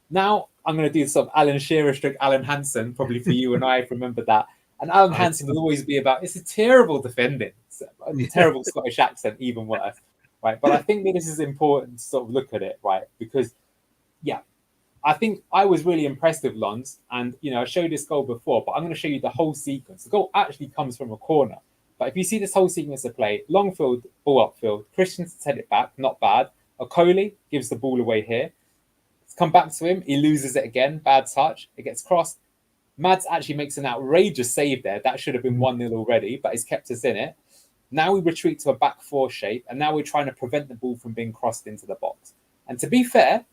now I'm going to do sort of Alan Shearer / Alan Hansen, probably for you and I remember that. And Alan Hansen will always be about, it's a terrible defending, a terrible Scottish accent, even worse, right? But I think that this is important to sort of look at it, right? Because, yeah, I think I was really impressed with Lons. And, I showed this goal before, but I'm going to show you the whole sequence. The goal actually comes from a corner. But if you see this whole sequence of play, long field, ball upfield, Christiansen head it back, not bad. Okoli gives the ball away here. It's come back to him. He loses it again. Bad touch. It gets crossed. Mads actually makes an outrageous save there. That should have been 1-0 already, but he's kept us in it. Now we retreat to a back 4 shape, and now we're trying to prevent the ball from being crossed into the box. And to be fair,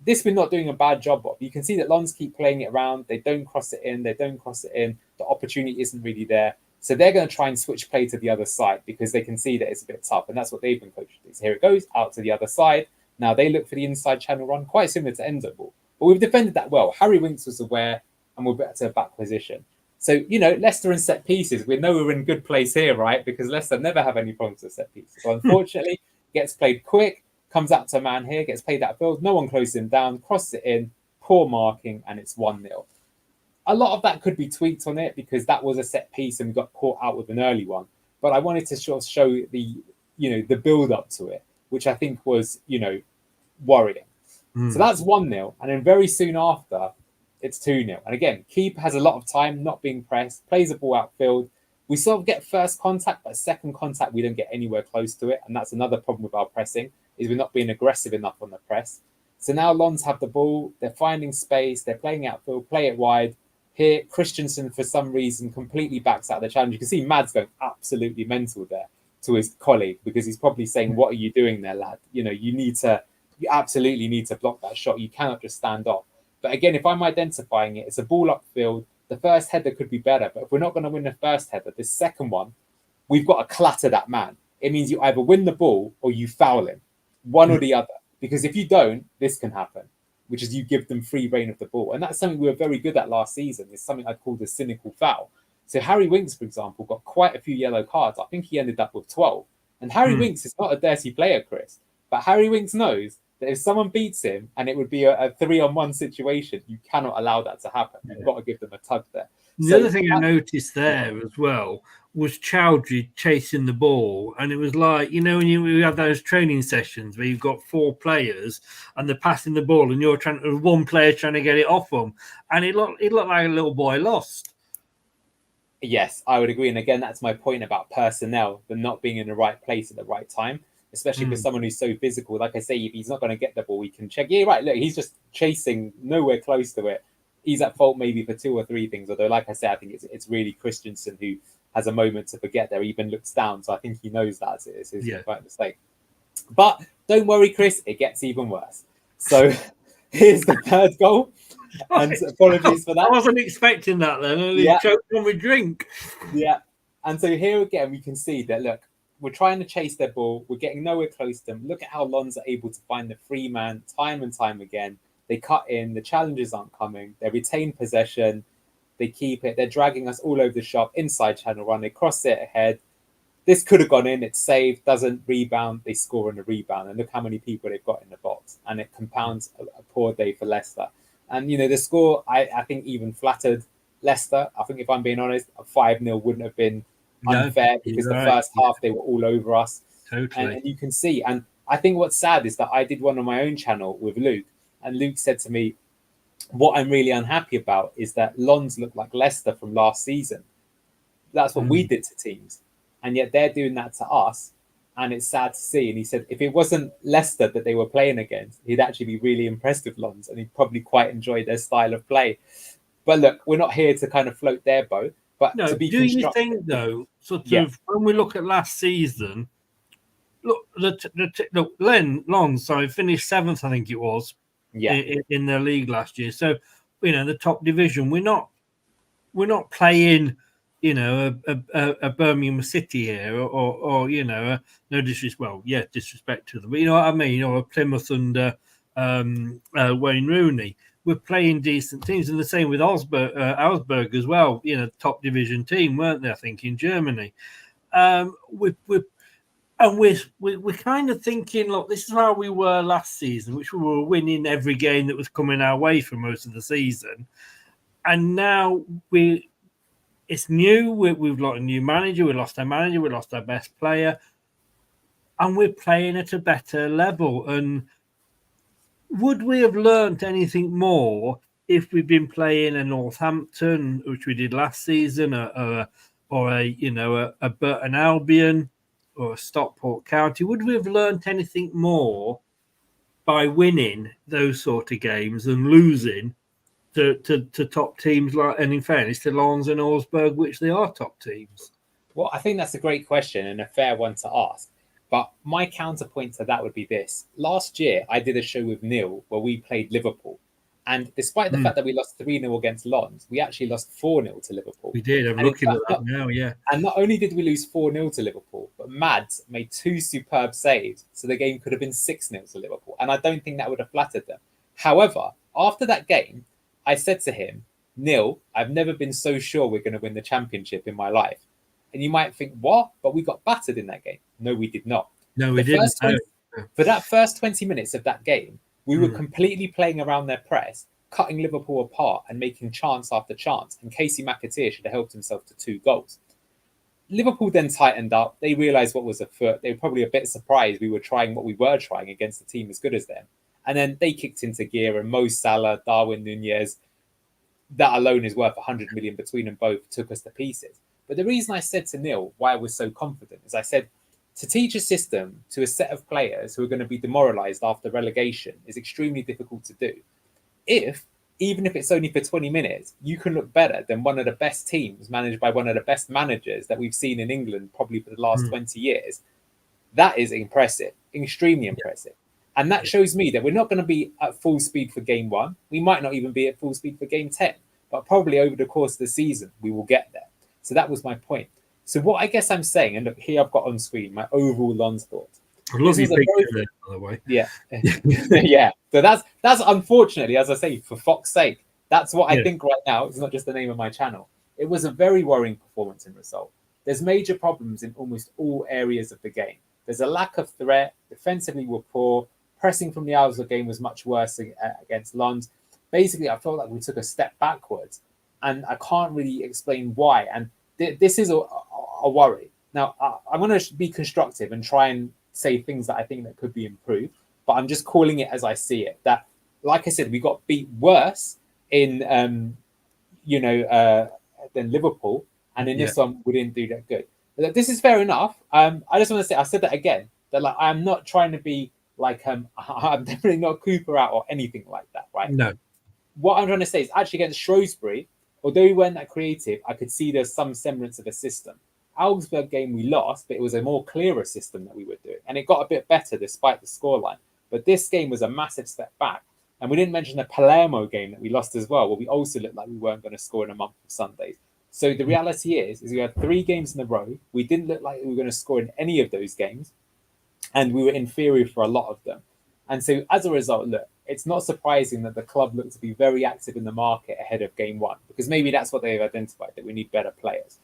this we're not doing a bad job of. You can see that Lons keep playing it around. They don't cross it in. The opportunity isn't really there. So they're going to try and switch play to the other side because they can see that it's a bit tough. And that's what they've been coached to do. So here it goes, out to the other side. Now they look for the inside channel run, quite similar to Enzo ball. But we've defended that well. Harry Winks was aware and we're back to a back position. So, Leicester and set pieces, we know we're in good place here, right? Because Leicester never have any problems with set pieces. So unfortunately, gets played quick, comes out to a man here, gets played outfield, no one closes him down, crosses it in, poor marking, and it's 1-0. A lot of that could be tweaked on it because that was a set piece and we got caught out with an early one. But I wanted to sort of show the build up to it, which I think was, worrying. So that's 1-0. And then very soon after, it's 2-0. And again, keeper has a lot of time, not being pressed, plays the ball outfield. We sort of get first contact, but second contact, we don't get anywhere close to it. And that's another problem with our pressing, is we're not being aggressive enough on the press. So now Lons have the ball, they're finding space, they're playing outfield, play it wide. Here, Christiansen, for some reason, completely backs out the challenge. You can see Mads going absolutely mental there to his colleague because he's probably saying, what are you doing there, lad? You absolutely need to block that shot. You cannot just stand off. But again, if I'm identifying it, it's a ball upfield. The first header could be better. But if we're not going to win the first header, this second one, we've got to clatter that man. It means you either win the ball or you foul him, one or the other. Because if you don't, this can happen, which is you give them free reign of the ball. And that's something we were very good at last season. It's something I'd call the cynical foul. So Harry Winks, for example, got quite a few yellow cards. I think he ended up with 12. And Harry Winks is not a dirty player, Chris. But Harry Winks knows that if someone beats him and it would be a 3-on-1 situation, you cannot allow that to happen. You've got to give them a tug there. The other thing I noticed there as well was Chowdhury chasing the ball. And it was like, when you have those training sessions where you've got 4 players and they're passing the ball and you're one player trying to get it off them. And it looked like a little boy lost. Yes, I would agree. And again, that's my point about personnel, the not being in the right place at the right time. Especially for someone who's so physical. Like I say, if he's not going to get the ball, we can check. Yeah, right. Look, he's just chasing, nowhere close to it. He's at fault maybe for 2 or 3 things. Although, like I said, I think it's really Christiansen who has a moment to forget there, even looks down. So I think he knows that it's his mistake. But don't worry, Chris, it gets even worse. So here's the third goal. And apologies for that. I wasn't expecting that then. He choked on my drink. Yeah. And so here again, we can see that, look, we're trying to chase their ball. We're getting nowhere close to them. Look at how Lons are able to find the free man time and time again. They cut in. The challenges aren't coming. They retain possession. They keep it. They're dragging us all over the shop, inside channel run. They cross it ahead. This could have gone in. It's saved, doesn't rebound. They score on a rebound. And look how many people they've got in the box. And it compounds a poor day for Leicester. And, the score, I think, even flattered Leicester. I think, if I'm being honest, a 5-0 wouldn't have been unfair because the first half, they were all over us. Totally. And you can see. And I think what's sad is that I did one on my own channel with Luke. And Luke said to me, what I'm really unhappy about is that Lons look like Leicester from last season. That's what we did to teams. And yet they're doing that to us. And it's sad to see. And he said, if it wasn't Leicester that they were playing against, he'd actually be really impressed with Lons and he'd probably quite enjoy their style of play. But look, we're not here to kind of float their boat. But no, to be do you think, though, when we look at last season, look, Lons, finished 7th, I think it was, in their league last year. So, the top division, we're not playing, a Birmingham City here, or no disrespect. Well, yeah, disrespect to them, but you know what I mean. A Plymouth under Wayne Rooney. We're playing decent teams, and the same with Augsburg as well. Top division team, weren't they? I think in Germany. We're kind of thinking, look, this is how we were last season, which we were winning every game that was coming our way for most of the season, and now it's new. We've got a new manager. We lost our manager. We lost our best player, and we're playing at a better level. And would we have learnt anything more if we'd been playing a Northampton, which we did last season, or a Burton Albion, or a Stockport County? Would we have learnt anything more by winning those sort of games and losing to top teams and in fairness to Lons and Augsburg, which they are top teams? Well, I think that's a great question and a fair one to ask. But my counterpoint to that would be this. Last year, I did a show with Neil where we played Liverpool. And despite the fact that we lost 3-0 against Lons, we actually lost 4-0 to Liverpool. We did. I'm looking at that now, yeah. And not only did we lose 4-0 to Liverpool, but Mads made 2 superb saves. So the game could have been 6-0 to Liverpool. And I don't think that would have flattered them. However, after that game, I said to him, Neil, I've never been so sure we're going to win the championship in my life. And you might think, what? But we got battered in that game. No, we did not. No, we didn't. For that first 20 minutes of that game, we were completely playing around their press, cutting Liverpool apart and making chance after chance. And Casey McAteer should have helped himself to 2 goals. Liverpool then tightened up. They realised what was afoot. They were probably a bit surprised we were trying what we were trying against a team as good as them. And then they kicked into gear, and Mo Salah, Darwin Nunez, that alone is worth 100 million between them both, took us to pieces. But the reason I said to Neil why I was so confident is I said, to teach a system to a set of players who are going to be demoralised after relegation is extremely difficult to do. Even if it's only for 20 minutes, you can look better than one of the best teams managed by one of the best managers that we've seen in England probably for the last 20 years. That is impressive, extremely impressive. And that shows me that we're not going to be at full speed for game 1. We might not even be at full speed for game 10, but probably over the course of the season, we will get there. So that was my point. So what I guess I'm saying, and look, here I've got on screen my overall Lons thoughts. I love your picture there, by the way. Yeah. Yeah. So that's unfortunately, as I say, for Fox's sake, that's what I think right now. It's not just the name of my channel. It was a very worrying performance and result. There's major problems in almost all areas of the game. There's a lack of threat. Defensively, we're poor. Pressing from the Augsburg game was much worse against Lons. Basically, I felt like we took a step backwards, and I can't really explain why. And this is a worry. Now, I'm going to be constructive and try and say things that I think that could be improved, but I'm just calling it as I see it. That, like I said, we got beat worse in, than Liverpool, and in this one we didn't do that good. But this is fair enough. I just want to say, I said that again. That like I'm not trying to be like I'm definitely not Cooper out or anything like that, right? No. What I'm trying to say is actually against Shrewsbury, although we weren't that creative, I could see there's some semblance of a system. Augsburg game we lost, but it was a more clearer system that we were doing. And it got a bit better despite the scoreline. But this game was a massive step back. And we didn't mention the Palermo game that we lost as well, where we also looked like we weren't going to score in a month of Sundays. So the reality is we had 3 games in a row. We didn't look like we were going to score in any of those games. And we were inferior for a lot of them. And so as a result, look, it's not surprising that the club looked to be very active in the market ahead of game one, because maybe that's what they've identified, that we need better players.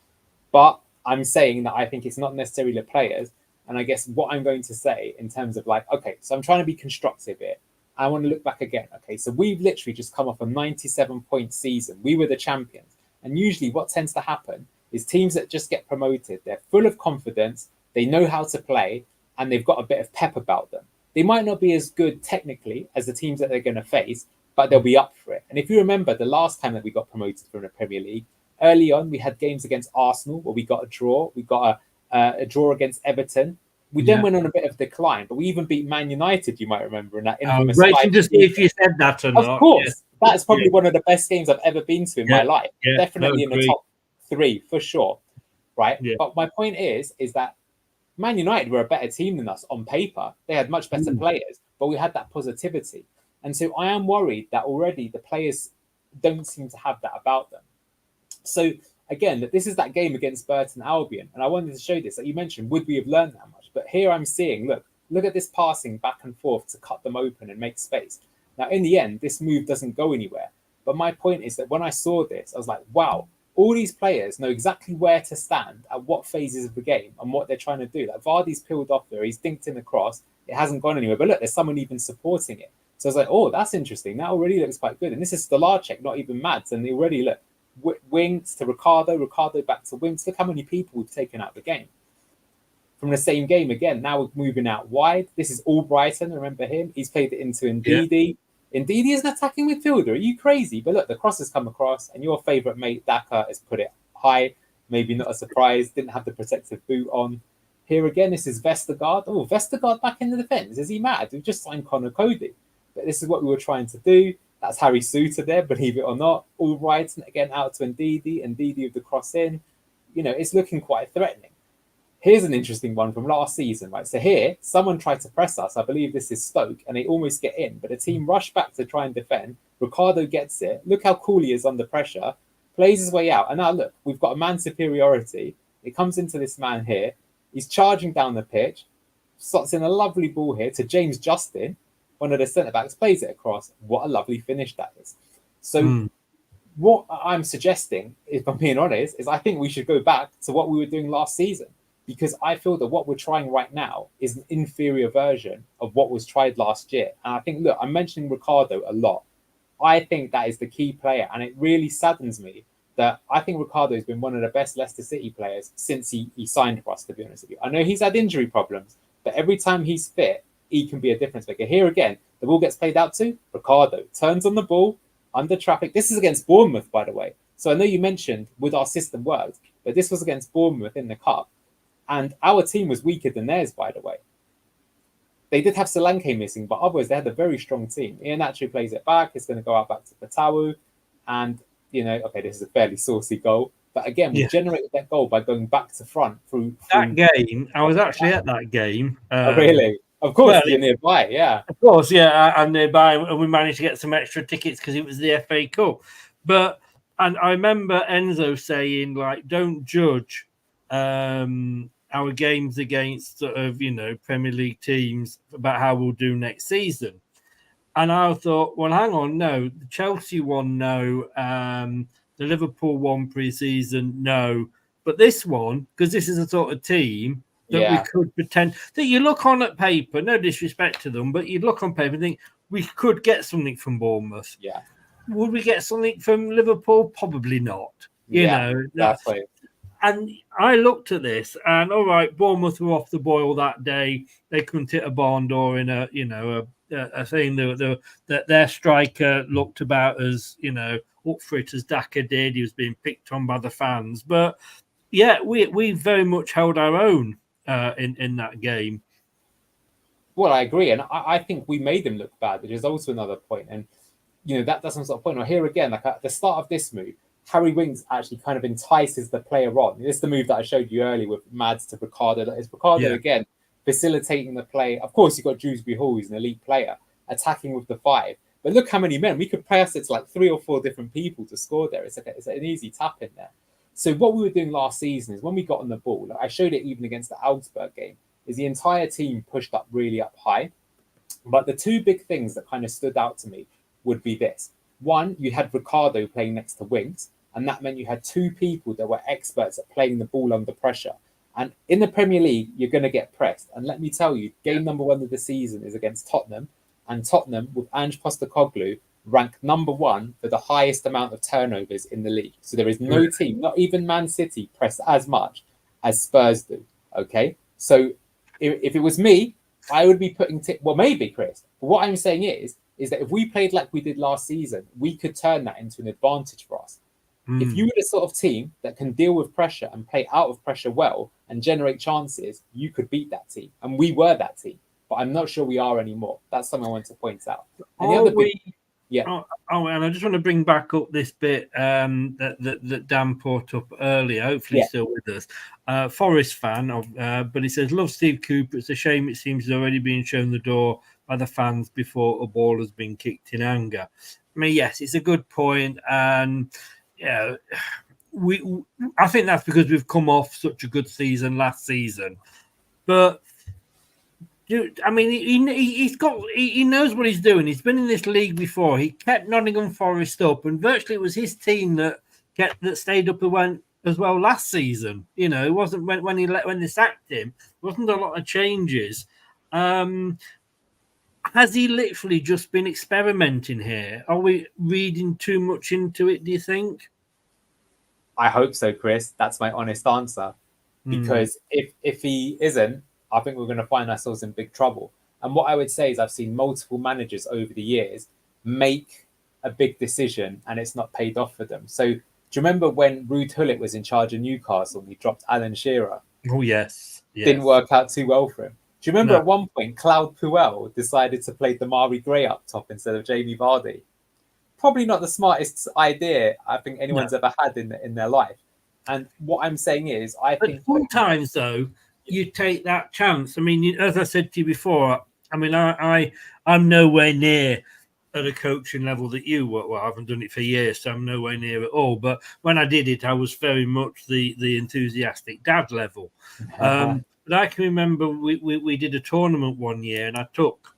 But I'm saying that I think it's not necessarily the players. And I guess what I'm going to say in terms of like, okay, so I'm trying to be constructive here. I want to look back again. Okay, so we've literally just come off a 97-point season. We were the champions. And usually what tends to happen is teams that just get promoted, they're full of confidence, they know how to play, and they've got a bit of pep about them. They might not be as good technically as the teams that they're going to face, but they'll be up for it. And if you remember the last time that we got promoted from the Premier League, early on, we had games against Arsenal where we got a draw. We got a draw against Everton. We then went on a bit of decline, but we even beat Man United, you might remember, in that infamous. Waiting to see if you said that or not. Of course. Yeah. That's probably one of the best games I've ever been to in my life. Definitely in the top 3, for sure. Right? Yeah. But my point is that Man United were a better team than us on paper. They had much better players, but we had that positivity. And so I am worried that already the players don't seem to have that about them. So again, this is that game against Burton Albion. And I wanted to show this, that you mentioned, would we have learned that much? But here I'm seeing, look at this passing back and forth to cut them open and make space. Now, in the end, this move doesn't go anywhere. But my point is that when I saw this, I was like, wow, all these players know exactly where to stand at what phases of the game and what they're trying to do. Like Vardy's peeled off there, he's dinked in the cross, it hasn't gone anywhere. But look, there's someone even supporting it. So I was like, oh, that's interesting. That already looks quite good. And this is Stolarczyk, not even Mads. And they already look wings to Ricardo back to wings. Look how many people we've taken out of the game. From the same game again, now we're moving out wide. This is Albrighton, remember him? He's played it into Ndidi. Yeah. Ndidi is an attacking midfielder. Are you crazy? But look, the cross has come across, and your favourite mate, Daka, has put it high. Maybe not a surprise. Didn't have the protective boot on. Here again, this is Vestergaard. Oh, Vestergaard back in the defence. Is he mad? We've just signed Connor Cody. But this is what we were trying to do. That's Harry Suter there, believe it or not. Albrighton again out to Ndidi. Ndidi with the cross in. You know, it's looking quite threatening. Here's an interesting one from last season, right? So here, someone tried to press us. I believe this is Stoke, and they almost get in, but the team rushed back to try and defend. Ricardo gets it. Look how cool he is under pressure. Plays his way out. And now look, we've got a man superiority. It comes into this man here. He's charging down the pitch. Slots in a lovely ball here to James Justin, one of the centre-backs, plays it across. What a lovely finish that is. So what I'm suggesting, if I'm being honest, is I think we should go back to what we were doing last season. Because I feel that what we're trying right now is an inferior version of what was tried last year. And I think, look, I'm mentioning Ricardo a lot. I think that is the key player. And it really saddens me that I think Ricardo has been one of the best Leicester City players since he signed for us, to be honest with you. I know he's had injury problems, but every time he's fit, he can be a difference maker. Here again, the ball gets played out to Ricardo. Turns on the ball, under traffic. This is against Bournemouth, by the way. So I know you mentioned would our system work, but this was against Bournemouth in the Cup. And our team was weaker than theirs, by the way. They did have Solanke missing, but otherwise they had a very strong team. Ian actually plays it back. It's going to go out back to Patawu. And, you know, okay, this is a fairly saucy goal. But again, we generated that goal by going back to front through that game. I was actually at that game. Oh, really? Of course, you're nearby, yeah. Of course, yeah, I'm nearby. And we managed to get some extra tickets because it was the FA Cup. But, and I remember Enzo saying, like, don't judge our games against sort of, you know, Premier League teams about how we'll do next season. And I thought, well, hang on, no. The Chelsea one, no. The Liverpool one pre-season, no. But this one, because this is a sort of team that we could pretend that you look on at paper, no disrespect to them, but you'd look on paper and think we could get something from Bournemouth. Yeah. Would we get something from Liverpool? Probably not. You know, exactly. And I looked at this, and all right, Bournemouth were off the boil that day. They couldn't hit a barn door in a thing that their striker looked about as, you know, up for it as Daka did. He was being picked on by the fans, but yeah, we very much held our own in that game. Well, I agree, and I think we made them look bad, which is also another point. And you know, that's some sort of point. Or here again, like at the start of this move, Harry Winks actually kind of entices the player on. This is the move that I showed you earlier with Mads to Ricardo. It's Ricardo again facilitating the play. Of course, you've got Dewsbury Hall, who's an elite player, attacking with the 5. But look how many men. We could pass it to like 3 or 4 different people to score there. It's an easy tap in there. So what we were doing last season is when we got on the ball, like I showed it even against the Augsburg game, is the entire team pushed up really up high. But the two big things that kind of stood out to me would be this. One, you had Ricardo playing next to Winks, and that meant you had two people that were experts at playing the ball under pressure. And in the Premier League, you're going to get pressed. And let me tell you, game number 1 of the season is against Tottenham. And Tottenham, with Ange Postecoglou, ranked number 1 for the highest amount of turnovers in the league. So there is no team, not even Man City, press as much as Spurs do. Okay? So if it was me, I would be putting... well, maybe, Chris. But what I'm saying is that if we played like we did last season, we could turn that into an advantage for us. If you were the sort of team that can deal with pressure and play out of pressure well and generate chances, you could beat that team. And we were that team. But I'm not sure we are anymore. That's something I want to point out. And the other and I just want to bring back up this bit that Dan brought up earlier. Hopefully, he's still with us. Forest fan, but he says, "Love Steve Cooper. It's a shame it seems he's already been shown the door by the fans before a ball has been kicked in anger." I mean, yes, it's a good point, and yeah, I think that's because we've come off such a good season last season, but. I mean, he knows what he's doing. He's been in this league before. He kept Nottingham Forest up, and virtually it was his team that stayed up and went as well last season. You know, it wasn't when they sacked him. There wasn't a lot of changes. Has he literally just been experimenting here? Are we reading too much into it? Do you think? I hope so, Chris. That's my honest answer. Because if he isn't, I think we're going to find ourselves in big trouble. And what I would say is I've seen multiple managers over the years make a big decision and it's not paid off for them. So do you remember when Ruud Gullit was in charge of Newcastle and he dropped Alan Shearer? Oh, yes. Didn't work out too well for him. Do you remember at one point Claude Puel decided to play Damari Gray up top instead of Jamie Vardy? Probably not the smartest idea I think anyone's ever had in their life. And what I'm saying is I think sometimes, though, you take that chance. I mean, as I said to you before, I mean, I'm nowhere near at a coaching level that you were. Well, I haven't done it for years, so I'm nowhere near at all. But when I did it, I was very much the enthusiastic dad level. But I can remember we did a tournament one year, and I took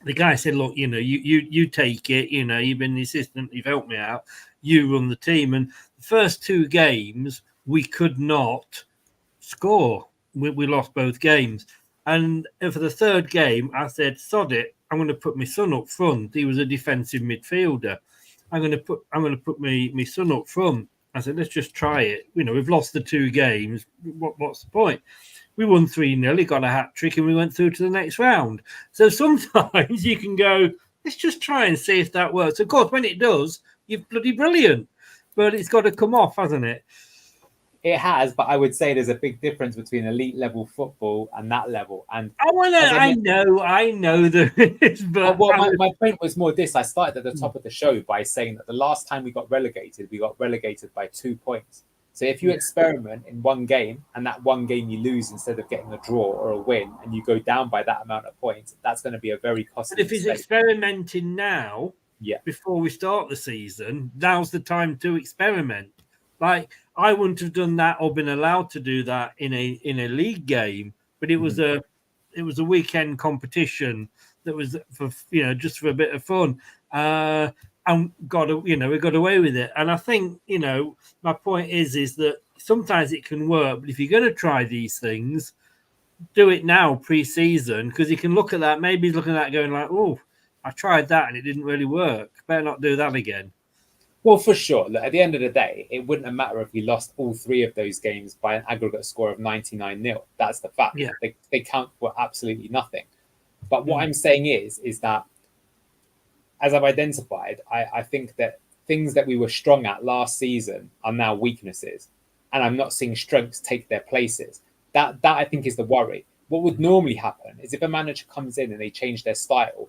the guy said, "Look, you know, you take it. You know, you've been the assistant, you've helped me out. You run the team." And the first 2 games, we could not score. We lost both games. And for the 3rd game, I said, sod it, I'm going to put my son up front. He was a defensive midfielder. I'm going to put my son up front. I said, let's just try it. You know, we've lost the 2 games. What's the point? We won 3-0, he got a hat-trick, and we went through to the next round. So sometimes you can go, let's just try and see if that works. Of course, when it does, you're bloody brilliant. But it's got to come off, hasn't it? It has, but I would say there's a big difference between elite level football and that level. And I know there is, but my point was more this. I started at the top of the show by saying that the last time we got relegated by 2 points. So if you experiment in one game and that one game you lose instead of getting a draw or a win and you go down by that amount of points, that's going to be a very costly But if he's experimenting now, before we start the season, now's the time to experiment. Like, I wouldn't have done that or been allowed to do that in a league game, but it was a weekend competition that was for just for a bit of fun, and we got away with it. And I think my point is that sometimes it can work, but if you're going to try these things, do it now pre-season, because you can look at that. Maybe he's looking at that going like, oh, I tried that and it didn't really work. Better not do that again. Well, for sure. Look, at the end of the day, it wouldn't have mattered if we lost all 3 of those games by an aggregate score of 99-0. That's the fact. Yeah. They count for absolutely nothing. But what I'm saying is that, as I've identified, I think that things that we were strong at last season are now weaknesses. And I'm not seeing strengths take their places. That I think is the worry. What would normally happen is if a manager comes in and they change their style,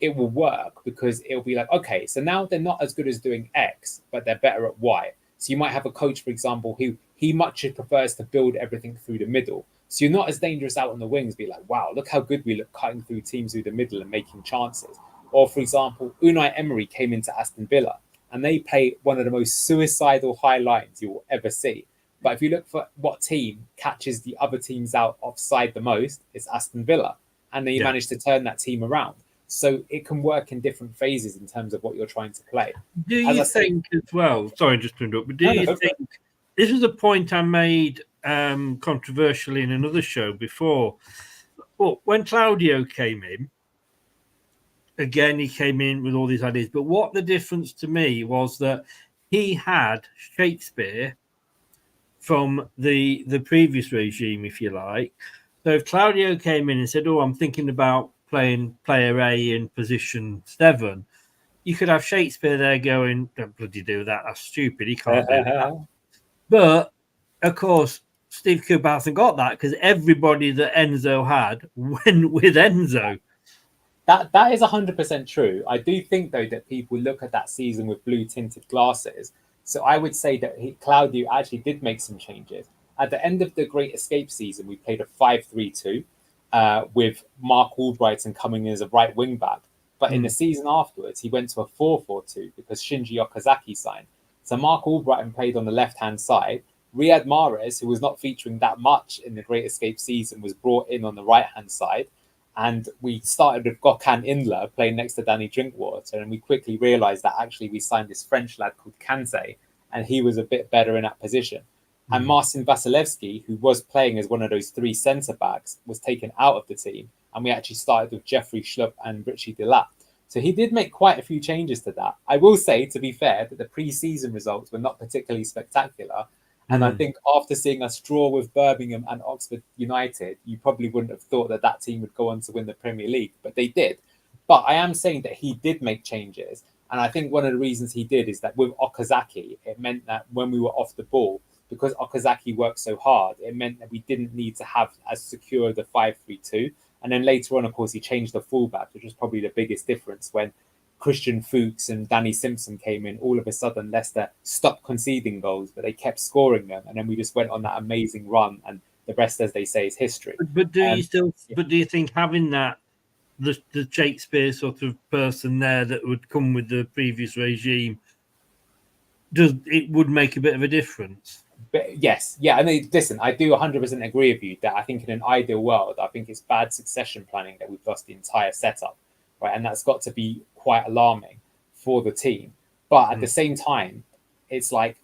it will work because it'll be like, okay, so now they're not as good as doing X, but they're better at Y. So you might have a coach, for example, who he much prefers to build everything through the middle. So you're not as dangerous out on the wings, be like, wow, look how good we look cutting through teams through the middle and making chances. Or, for example, Unai Emery came into Aston Villa and they play one of the most suicidal high lines you will ever see. But if you look for what team catches the other teams out offside the most, it's Aston Villa. And then you manage to turn that team around. So it can work in different phases in terms of what you're trying to play. Do As you I say, think as well? Sorry, just to interrupt, but do no, you go for it. think this is a point I made controversially in another show before? Well, when Claudio came in, again, he came in with all these ideas. But what the difference to me was that he had Shakespeare from the previous regime, if you like. So if Claudio came in and said, "Oh, I'm thinking about playing player A in position 7," you could have Shakespeare there going, "Don't bloody do that. That's stupid. He can't do that." But of course, Steve Cooper hasn't got that because everybody that Enzo had went with Enzo. That is 100% true. I do think though that people look at that season with blue tinted glasses. So I would say that Claudio actually did make some changes. At the end of the Great Escape season, we played a 5-3-2 with Mark Albrighton coming in as a right wing back. But in the season afterwards, he went to a 4-4-2 because Shinji Okazaki signed. So Mark Albrighton played on the left hand side. Riyad Mahrez, who was not featuring that much in the Great Escape season, was brought in on the right hand side. And we started with Gökhan Inler playing next to Danny Drinkwater. And we quickly realized that actually we signed this French lad called Kante, and he was a bit better in that position. And Marcin Vasilevsky, who was playing as one of those 3 centre backs, was taken out of the team. And we actually started with Jeffrey Schlupp and Richie Delap. So he did make quite a few changes to that. I will say, to be fair, that the pre-season results were not particularly spectacular. And I think after seeing us draw with Birmingham and Oxford United, you probably wouldn't have thought that that team would go on to win the Premier League, but they did. But I am saying that he did make changes. And I think one of the reasons he did is that with Okazaki, it meant that when we were off the ball, because Okazaki worked so hard, it meant that we didn't need to have as secure the 5-3-2. And then later on, of course, he changed the fullback, which was probably the biggest difference when Christian Fuchs and Danny Simpson came in. All of a sudden, Leicester stopped conceding goals, but they kept scoring them. And then we just went on that amazing run. And the rest, as they say, is history. But do you still? Yeah. But do you think having that the Shakespeare sort of person there that would come with the previous regime would make a bit of a difference? But yes, yeah. I mean, listen, I do 100% agree with you that I think in an ideal world, I think it's bad succession planning that we've lost the entire setup, right? And that's got to be quite alarming for the team. But at the same time, it's like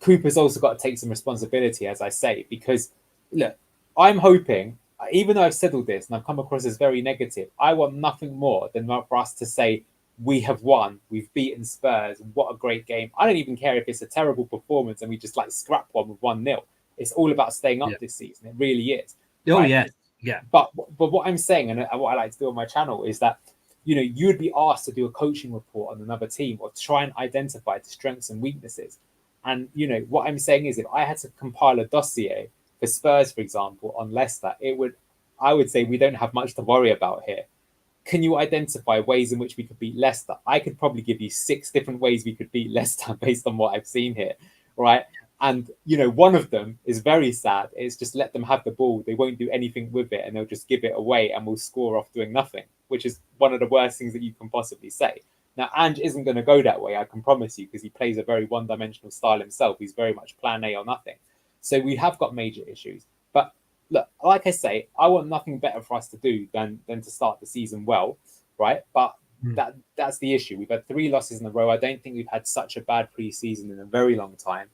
Cooper's also got to take some responsibility, as I say, because look, I'm hoping, even though I've said all this and I've come across as very negative, I want nothing more than for us to say, we have won, we've beaten Spurs, what a great game. I don't even care if it's a terrible performance and we just like scrap one with 1-0. It's all about staying up this season. It really is. Oh, right? Yeah. But what I'm saying, and what I like to do on my channel, is that, you know, you would be asked to do a coaching report on another team or try and identify the strengths and weaknesses. And, you know, what I'm saying is if I had to compile a dossier for Spurs, for example, on Leicester, I would say we don't have much to worry about here. Can you identify ways in which we could beat Leicester? I could probably give you 6 different ways we could beat Leicester based on what I've seen here, right? And, you know, one of them is very sad. It's just let them have the ball. They won't do anything with it and they'll just give it away and we'll score off doing nothing, which is one of the worst things that you can possibly say. Now, Ange isn't going to go that way, I can promise you, because he plays a very one-dimensional style himself. He's very much plan A or nothing. So we have got major issues. But look, like I say, I want nothing better for us to do than to start the season well, right? But that's the issue. We've had 3 losses in a row. I don't think we've had such a bad pre-season in a very long time.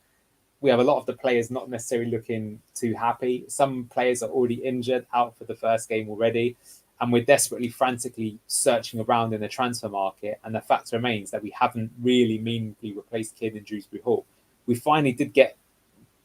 We have a lot of the players not necessarily looking too happy. Some players are already injured, out for the first game already. And we're desperately, frantically searching around in the transfer market. And the fact remains that we haven't really meaningfully replaced Kid in Dewsbury Hall. We finally did get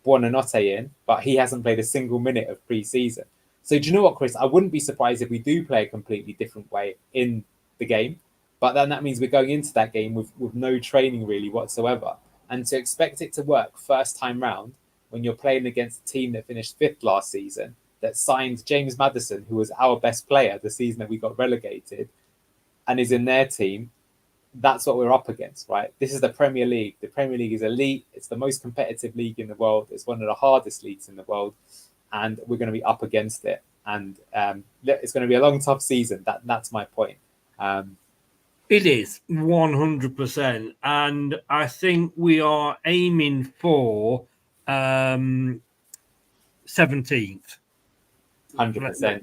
Buonanotte in, but he hasn't played a single minute of pre-season. So do you know what, Chris? I wouldn't be surprised if we do play a completely different way in the game. But then that means we're going into that game with no training really whatsoever. And to expect it to work first time round when you're playing against a team that finished 5th last season, that signed James Maddison, who was our best player the season that we got relegated, and is in their team, that's what we're up against, right? This is the Premier League. The Premier League is elite. It's the most competitive league in the world. It's one of the hardest leagues in the world. And we're going to be up against it. And it's going to be a long, tough season. That's my point. It is 100%. And I think we are aiming for 17th. 100%.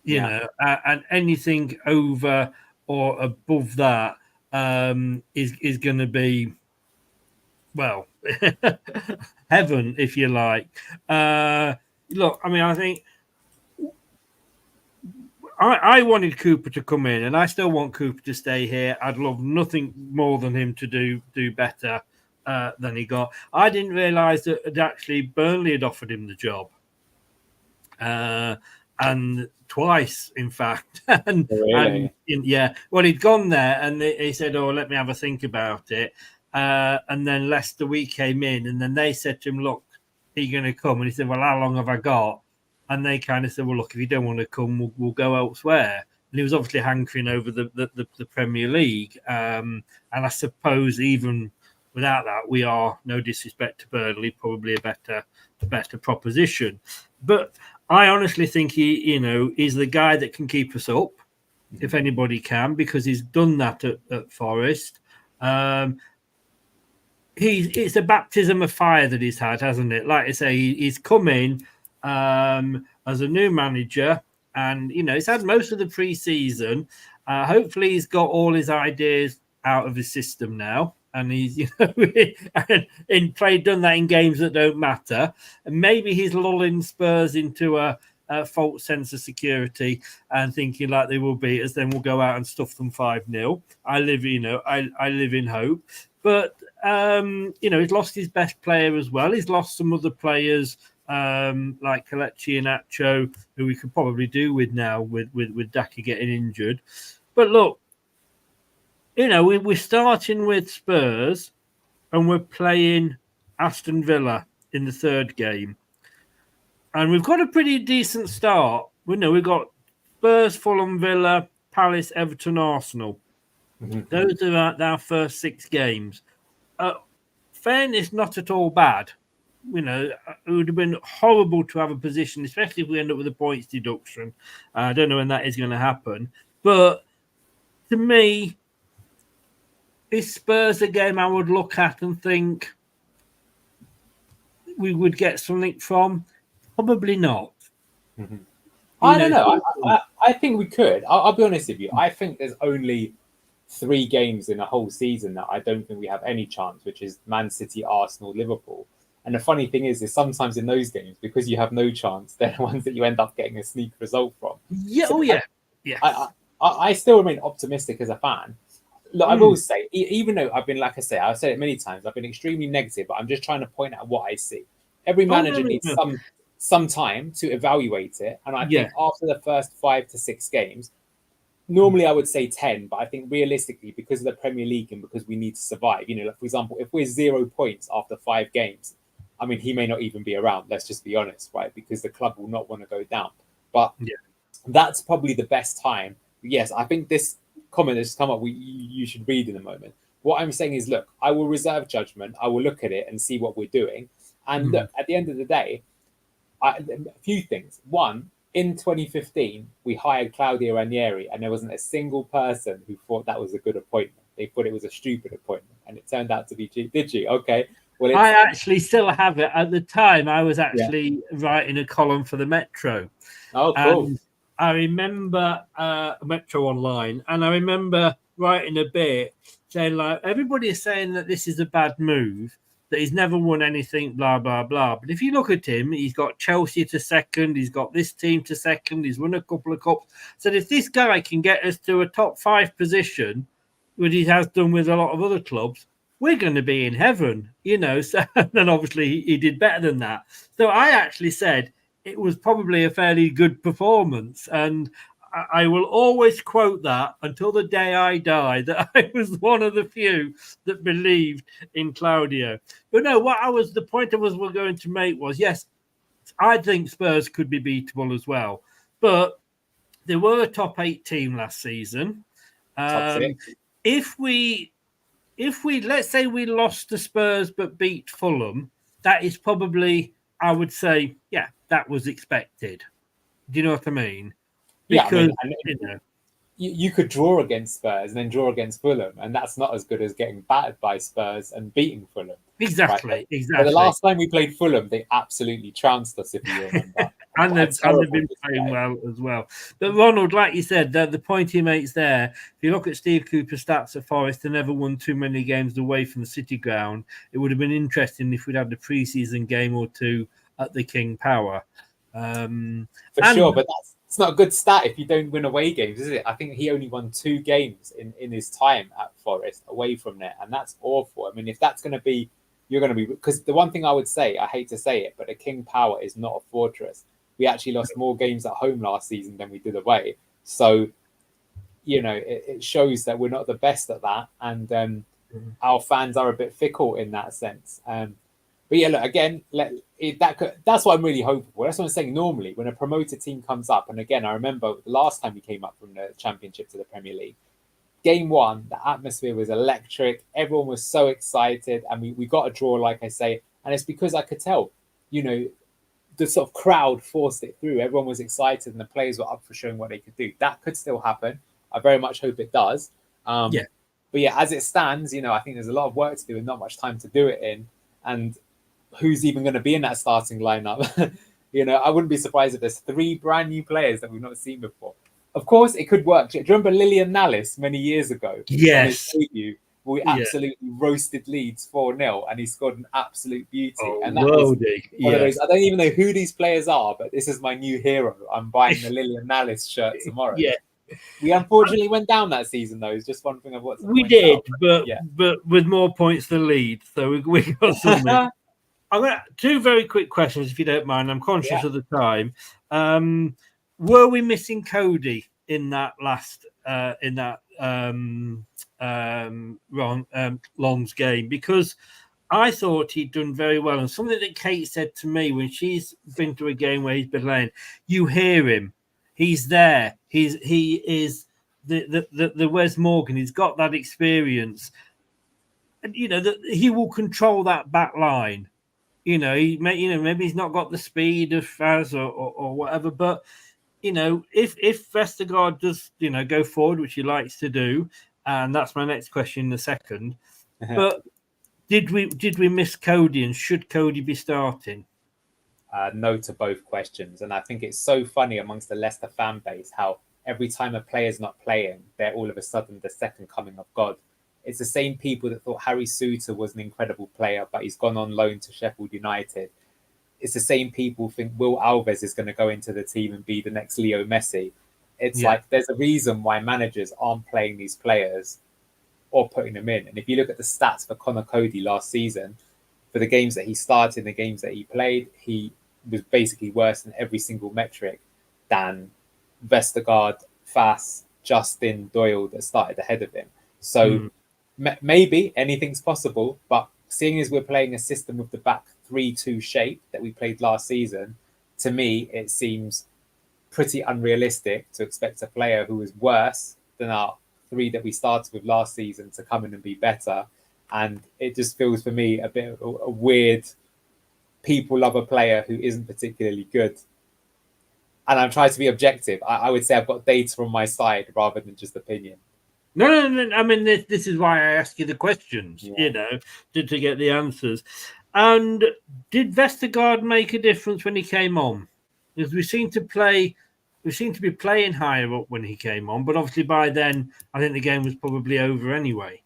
you know, and anything over or above that is going to be, well, heaven, if you like. Look, I mean, I think I wanted Cooper to come in, and I still want Cooper to stay here. I'd love nothing more than him to do better than he got. I didn't realise that actually Burnley had offered him the job, and twice, in fact. and, Really? well, he'd gone there, and he said, "Oh, let me have a think about it." And then Leicester Week came in, and then they said to him, "Look, are you going to come?" And he said, "Well, how long have I got?" And they kind of said, "Well, look, if you don't want to come, we'll go elsewhere." And he was obviously hankering over the Premier League. And I suppose even without that, we are, no disrespect to Burnley, probably a better proposition. But I honestly think he's the guy that can keep us up, if anybody can, because he's done that at Forest. It's a baptism of fire that he's had, hasn't it? Like I say, he's come in as a new manager, and he's had most of the pre-season. Hopefully, he's got all his ideas out of his system now, and he's done that in games that don't matter. And maybe he's lulling Spurs into a false sense of security and thinking like they will beat us, then we'll go out and stuff them 5-0. I live in hope. But he's lost his best player as well. He's lost some other players like Kelechi and Acho, who we could probably do with now with Daka getting injured. But look, we're starting with Spurs and we're playing Aston Villa in the third game. And we've got a pretty decent start. We've got Spurs, Fulham, Villa, Palace, Everton, Arsenal. Mm-hmm. Those are our first 6 games. Fairness, not at all bad. It would have been horrible to have a position, especially if we end up with a points deduction. I don't know when that is going to happen. But to me, is Spurs a game I would look at and think we would get something from? Probably not. Mm-hmm. I don't know. I think we could. I'll be honest with you. I think there's only 3 games in a whole season that I don't think we have any chance, which is Man City, Arsenal, Liverpool. And the funny thing is sometimes in those games, because you have no chance, they're the ones that you end up getting a sneak result from. Yeah. So I still remain optimistic as a fan. Look, I will say, even though I've been, like I say, I've said it many times, I've been extremely negative, but I'm just trying to point out what I see. Every manager needs some time to evaluate it. And I think after the first 5 to 6 games, normally I would say 10, but I think realistically, because of the Premier League and because we need to survive, like, for example, if we're 0 points after 5 games, I mean, he may not even be around, let's just be honest, right? Because the club will not want to go down. But that's probably the best time. Yes, I think this comment that's come up, you should read in a moment. What I'm saying is, look, I will reserve judgment. I will look at it and see what we're doing. And look, at the end of the day, a few things. One, in 2015, we hired Claudio Ranieri, and there wasn't a single person who thought that was a good appointment. They thought it was a stupid appointment, and it turned out to be. Did you? Okay. Well, I actually still have it. At the time, I was actually writing a column for the Metro. Oh, cool. And I remember Metro Online, and I remember writing a bit saying, like, everybody is saying that this is a bad move, that he's never won anything, blah, blah, blah. But if you look at him, he's got Chelsea to second, he's got this team to second, he's won a couple of cups. So if this guy can get us to a top 5 position, which he has done with a lot of other clubs, we're going to be in heaven, So then obviously he did better than that. So I actually said it was probably a fairly good performance. And I will always quote that until the day I die, that I was one of the few that believed in Claudio. But no, the point I was going to make was, yes, I think Spurs could be beatable as well. But they were a top 8 team last season. If we let's say we lost to Spurs but beat Fulham, that is probably, I would say, that was expected. Do you know what I mean? Because you could draw against Spurs and then draw against Fulham, and that's not as good as getting battered by Spurs and beating Fulham. Exactly, right? Exactly. But the last time we played Fulham, they absolutely trounced us, if you remember. And they've been playing well as well. But Ronald, like you said, the point he makes there, if you look at Steve Cooper's stats at Forest, they never won too many games away from the City ground. It would have been interesting if we'd had a pre-season game or two at the King Power. Sure, but it's not a good stat if you don't win away games, is it? I think he only won 2 games in his time at Forest away from there, and that's awful. I mean, if that's going to be, you're going to be, because the one thing I would say, I hate to say it, but the King Power is not a fortress. We actually lost more games at home last season than we did away. So, it shows that we're not the best at that. And our fans are a bit fickle in that sense. But yeah, look, again, that's what I'm really hoping for. That's what I'm saying. Normally, when a promoted team comes up, and again, I remember the last time we came up from the Championship to the Premier League, Game 1, the atmosphere was electric. Everyone was so excited. And we got a draw, like I say. And it's because I could tell, the sort of crowd forced it through. Everyone was excited and the players were up for showing what they could do. That could still happen. I very much hope it does. But yeah, as it stands, I think there's a lot of work to do and not much time to do it in. And who's even going to be in that starting lineup? I wouldn't be surprised if there's 3 brand new players that we've not seen before. Of course, it could work. Do you remember Lillian Nallis many years ago? Yes. We absolutely roasted Leeds 4-0 and he scored an absolute beauty. And that was one of those, I don't even know who these players are, but this is my new hero. I'm buying the Lillian Nallis shirt tomorrow. Yeah. We unfortunately went down that season, though. It's just one thing I've got to We did, but with more points than Leeds. So we got something. I'm going to 2 very quick questions, if you don't mind. I'm conscious of the time. Were we missing Cody in that last Long's game? Because I thought he'd done very well, and something that Kate said to me when she's been to a game where he's been playing, you hear him, he's there, he is the Wes Morgan. He's got that experience, and that he will control that back line. Maybe he's not got the speed of Faz or whatever, but. If Vestergaard does, go forward, which he likes to do, and that's my next question in a second. But did we miss Cody, and should Cody be starting? No to both questions, and I think it's so funny amongst the Leicester fan base how every time a player's not playing, they're all of a sudden the second coming of God. It's the same people that thought Harry Souttar was an incredible player, but he's gone on loan to Sheffield United. It's the same people think Will Alves is going to go into the team and be the next Leo Messi. It's like there's a reason why managers aren't playing these players or putting them in. And if you look at the stats for Conor Cody last season, for the games that he started and the games that he played, he was basically worse in every single metric than Vestergaard, Fass, Justin, Doyle that started ahead of him. So maybe anything's possible, but seeing as we're playing a system with the back 3-2 shape that we played last season, to me, it seems pretty unrealistic to expect a player who is worse than our 3 that we started with last season to come in and be better. And it just feels for me a bit of a weird, people love a player who isn't particularly good. And I'm trying to be objective. I would say I've got data on my side rather than just opinion. No. I mean, this is why I ask you the questions, to get the answers. And did Vestergaard make a difference when he came on? Because we seem to be playing higher up when he came on, but obviously by then, I think the game was probably over anyway.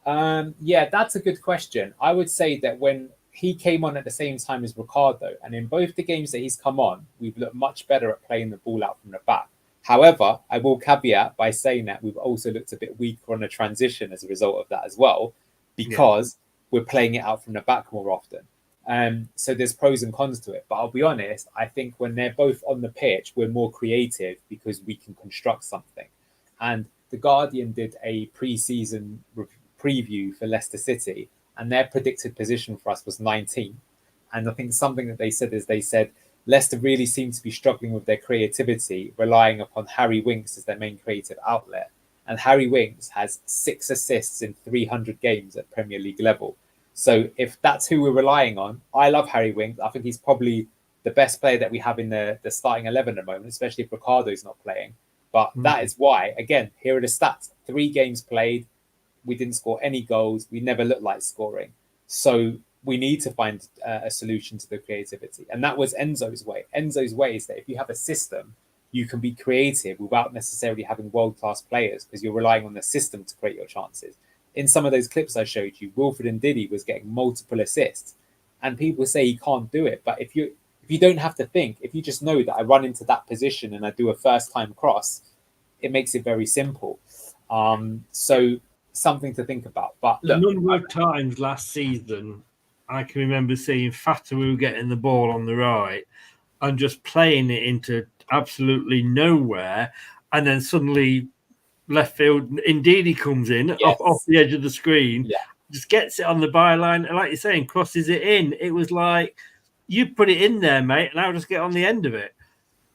That's a good question. I would say that when he came on at the same time as Ricardo, and in both the games that he's come on, we've looked much better at playing the ball out from the back. However, I will caveat by saying that we've also looked a bit weaker on the transition as a result of that as well, because we're playing it out from the back more often. So there's pros and cons to it. But I'll be honest, I think when they're both on the pitch, we're more creative because we can construct something. And The Guardian did a pre-season preview for Leicester City, and their predicted position for us was 19th. And I think something that they said, Leicester really seem to be struggling with their creativity, relying upon Harry Winks as their main creative outlet. And Harry Winks has 6 assists in 300 games at Premier League level. So if that's who we're relying on, I love Harry Winks. I think he's probably the best player that we have in the starting 11 at the moment, especially if Ricardo's not playing. But that is why, again, here are the stats. 3 games played. We didn't score any goals. We never looked like scoring. So we need to find a solution to the creativity. And that was Enzo's way. Enzo's way is that if you have a system, you can be creative without necessarily having world-class players because you're relying on the system to create your chances. In some of those clips I showed you, Wilfred Ndidi was getting multiple assists, and people say he can't do it. But if you don't have to think, if you just know that I run into that position and I do a first-time cross, it makes it very simple. So something to think about. But look, a number of times last season, I can remember seeing Fatawu getting the ball on the right and just playing it into absolutely nowhere, and then suddenly left field, indeed he comes in off the edge of the screen, just gets it on the byline, and like you're saying, crosses it in. It was like, you put it in there, mate, and I'll just get on the end of it.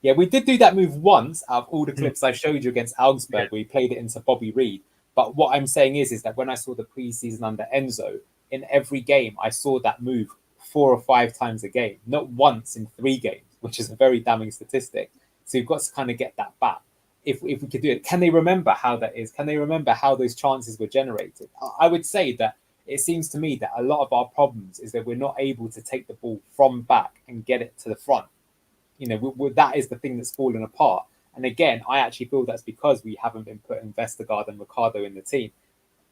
Yeah, we did do that move once out of all the clips I showed you against Augsburg, where we played it into Bobby Reed. But what I'm saying is that when I saw the preseason under Enzo, in every game, I saw that move 4 or 5 times a game, not once in 3 games, which is a very damning statistic. So you've got to kind of get that back. If we could do it, can they remember how that is? Can they remember how those chances were generated? I would say that it seems to me that a lot of our problems is that we're not able to take the ball from back and get it to the front. You know, that is the thing that's fallen apart. And again, I actually feel that's because we haven't been putting Vestergaard and Ricardo in the team.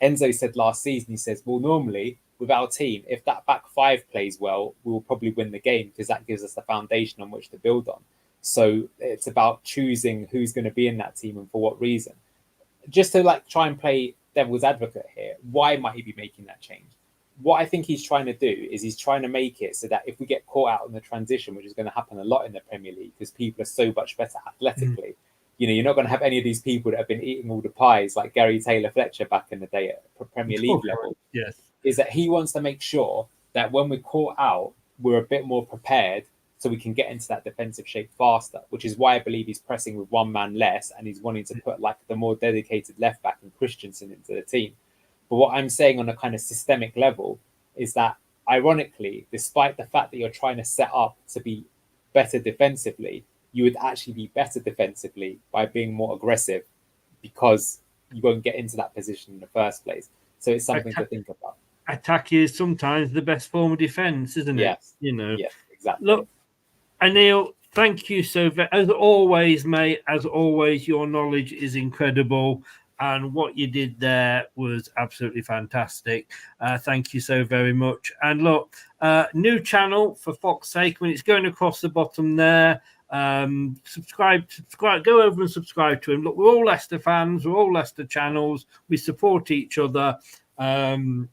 Enzo said last season, he says, well, normally with our team, if that back 5 plays well, we will probably win the game because that gives us the foundation on which to build on. So it's about choosing who's going to be in that team and for what reason. Just to try and play devil's advocate here, why might he be making that change? What I think he's trying to do is he's trying to make it so that if we get caught out in the transition, which is going to happen a lot in the Premier League because people are so much better athletically, you're not going to have any of these people that have been eating all the pies like Gary Taylor-Fletcher back in the day at Premier League level. Yes. Is that he wants to make sure that when we're caught out, we're a bit more prepared so we can get into that defensive shape faster, which is why I believe he's pressing with 1 man less and he's wanting to put the more dedicated left back and Christensen into the team. But what I'm saying on a kind of systemic level is that, ironically, despite the fact that you're trying to set up to be better defensively, you would actually be better defensively by being more aggressive because you won't get into that position in the first place. So it's something to think about. Attack is sometimes the best form of defense, isn't it? Yes. Yes, exactly. Look, Anil, thank you so very, as always, mate. As always, your knowledge is incredible. And what you did there was absolutely fantastic. Thank you so very much. And look, new channel for Fox's sake. When it's going across the bottom there, subscribe, go over and subscribe to him. Look, we're all Leicester fans. We're all Leicester channels. We support each other. And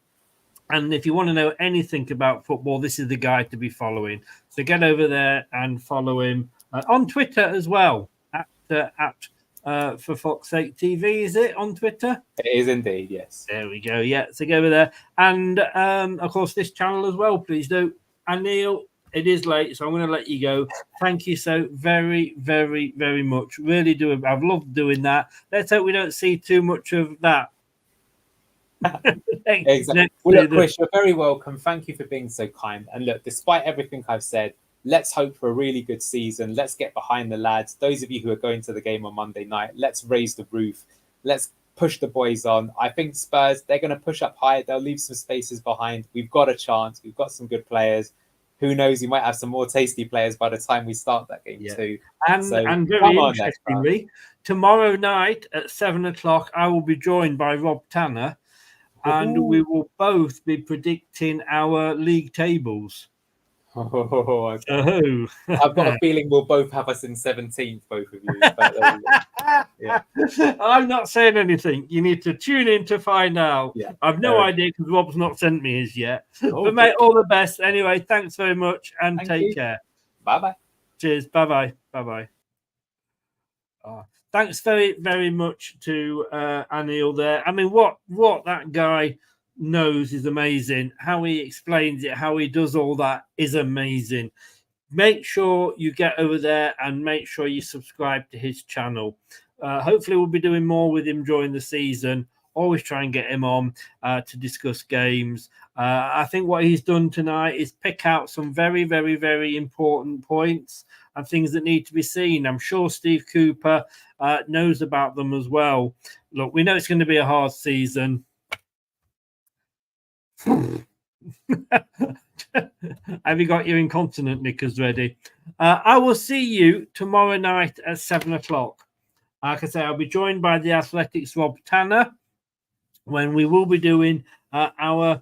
if you want to know anything about football, this is the guy to be following. So get over there and follow him on Twitter as well, at For Fox's Sake TV, is it on Twitter? It is indeed, yes. There we go. Yeah, so go over there. And, of course, this channel as well, please do. And Neil, it is late, so I'm going to let you go. Thank you so very, very, very much. Really do. I've loved doing that. Let's hope we don't see too much of that. Exactly. Well, look, Chris, you're very welcome. Thank you for being so kind. And look, despite everything I've said, let's hope for a really good season. Let's get behind the lads. Those of you who are going to the game on Monday night, let's raise the roof. Let's push the boys on. I think Spurs, they're going to push up higher. They'll leave some spaces behind. We've got a chance. We've got some good players. Who knows? You might have some more tasty players by the time we start that game too. And very interestingly, tomorrow night at 7:00, I will be joined by Rob Tanner, and we will both be predicting our league tables. Okay. I've got a feeling we'll both have us in 17th, both of you. But I'm not saying anything. You need to tune in to find out. I've no idea because Rob's not sent me his yet. But mate, all the best. Anyway, thanks very much and take care. Bye-bye. Cheers. Bye-bye. Bye-bye. Thanks very, very much to Anil there. I mean, what that guy knows is amazing. How he explains it, how he does all that is amazing. Make sure you get over there and make sure you subscribe to his channel. Hopefully we'll be doing more with him during the season. Always try and get him on to discuss games. I think what he's done tonight is pick out some very, very, very important points and things that need to be seen. I'm sure Steve Cooper knows about them as well. Look, we know it's going to be a hard season. Have you got your incontinent knickers ready? I will see you tomorrow night at 7 o'clock. Like I say, I'll be joined by the Athletics' Rob Tanner when we will be doing our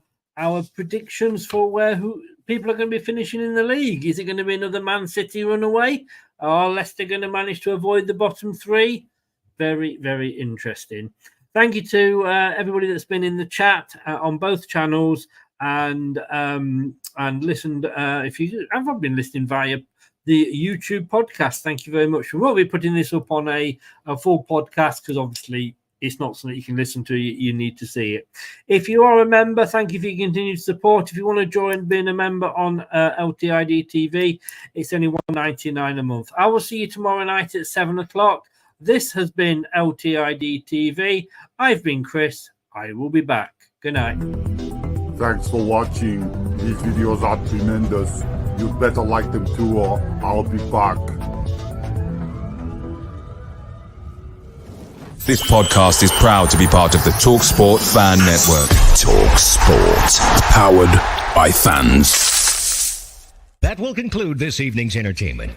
predictions for who people are going to be finishing in the league. Is it going to be another Man City runaway? Are Leicester going to manage to avoid the bottom three? Very, very interesting. Thank you to everybody that's been in the chat on both channels and listened. If you have been listening via the YouTube podcast, thank you very much. We won't be putting this up on a full podcast because obviously it's not something you can listen to. You need to see it. If you are a member, thank you for your continued support. If you want to join being a member on LTID TV, it's only $1.99 a month. I will see you tomorrow night at 7 o'clock. This has been LTID TV. I've been Chris. I will be back. Good night. Thanks for watching. These videos are tremendous. You better like them too, or I'll be back. This podcast is proud to be part of the TalkSport Fan Network. TalkSport. Powered by fans. That will conclude this evening's entertainment.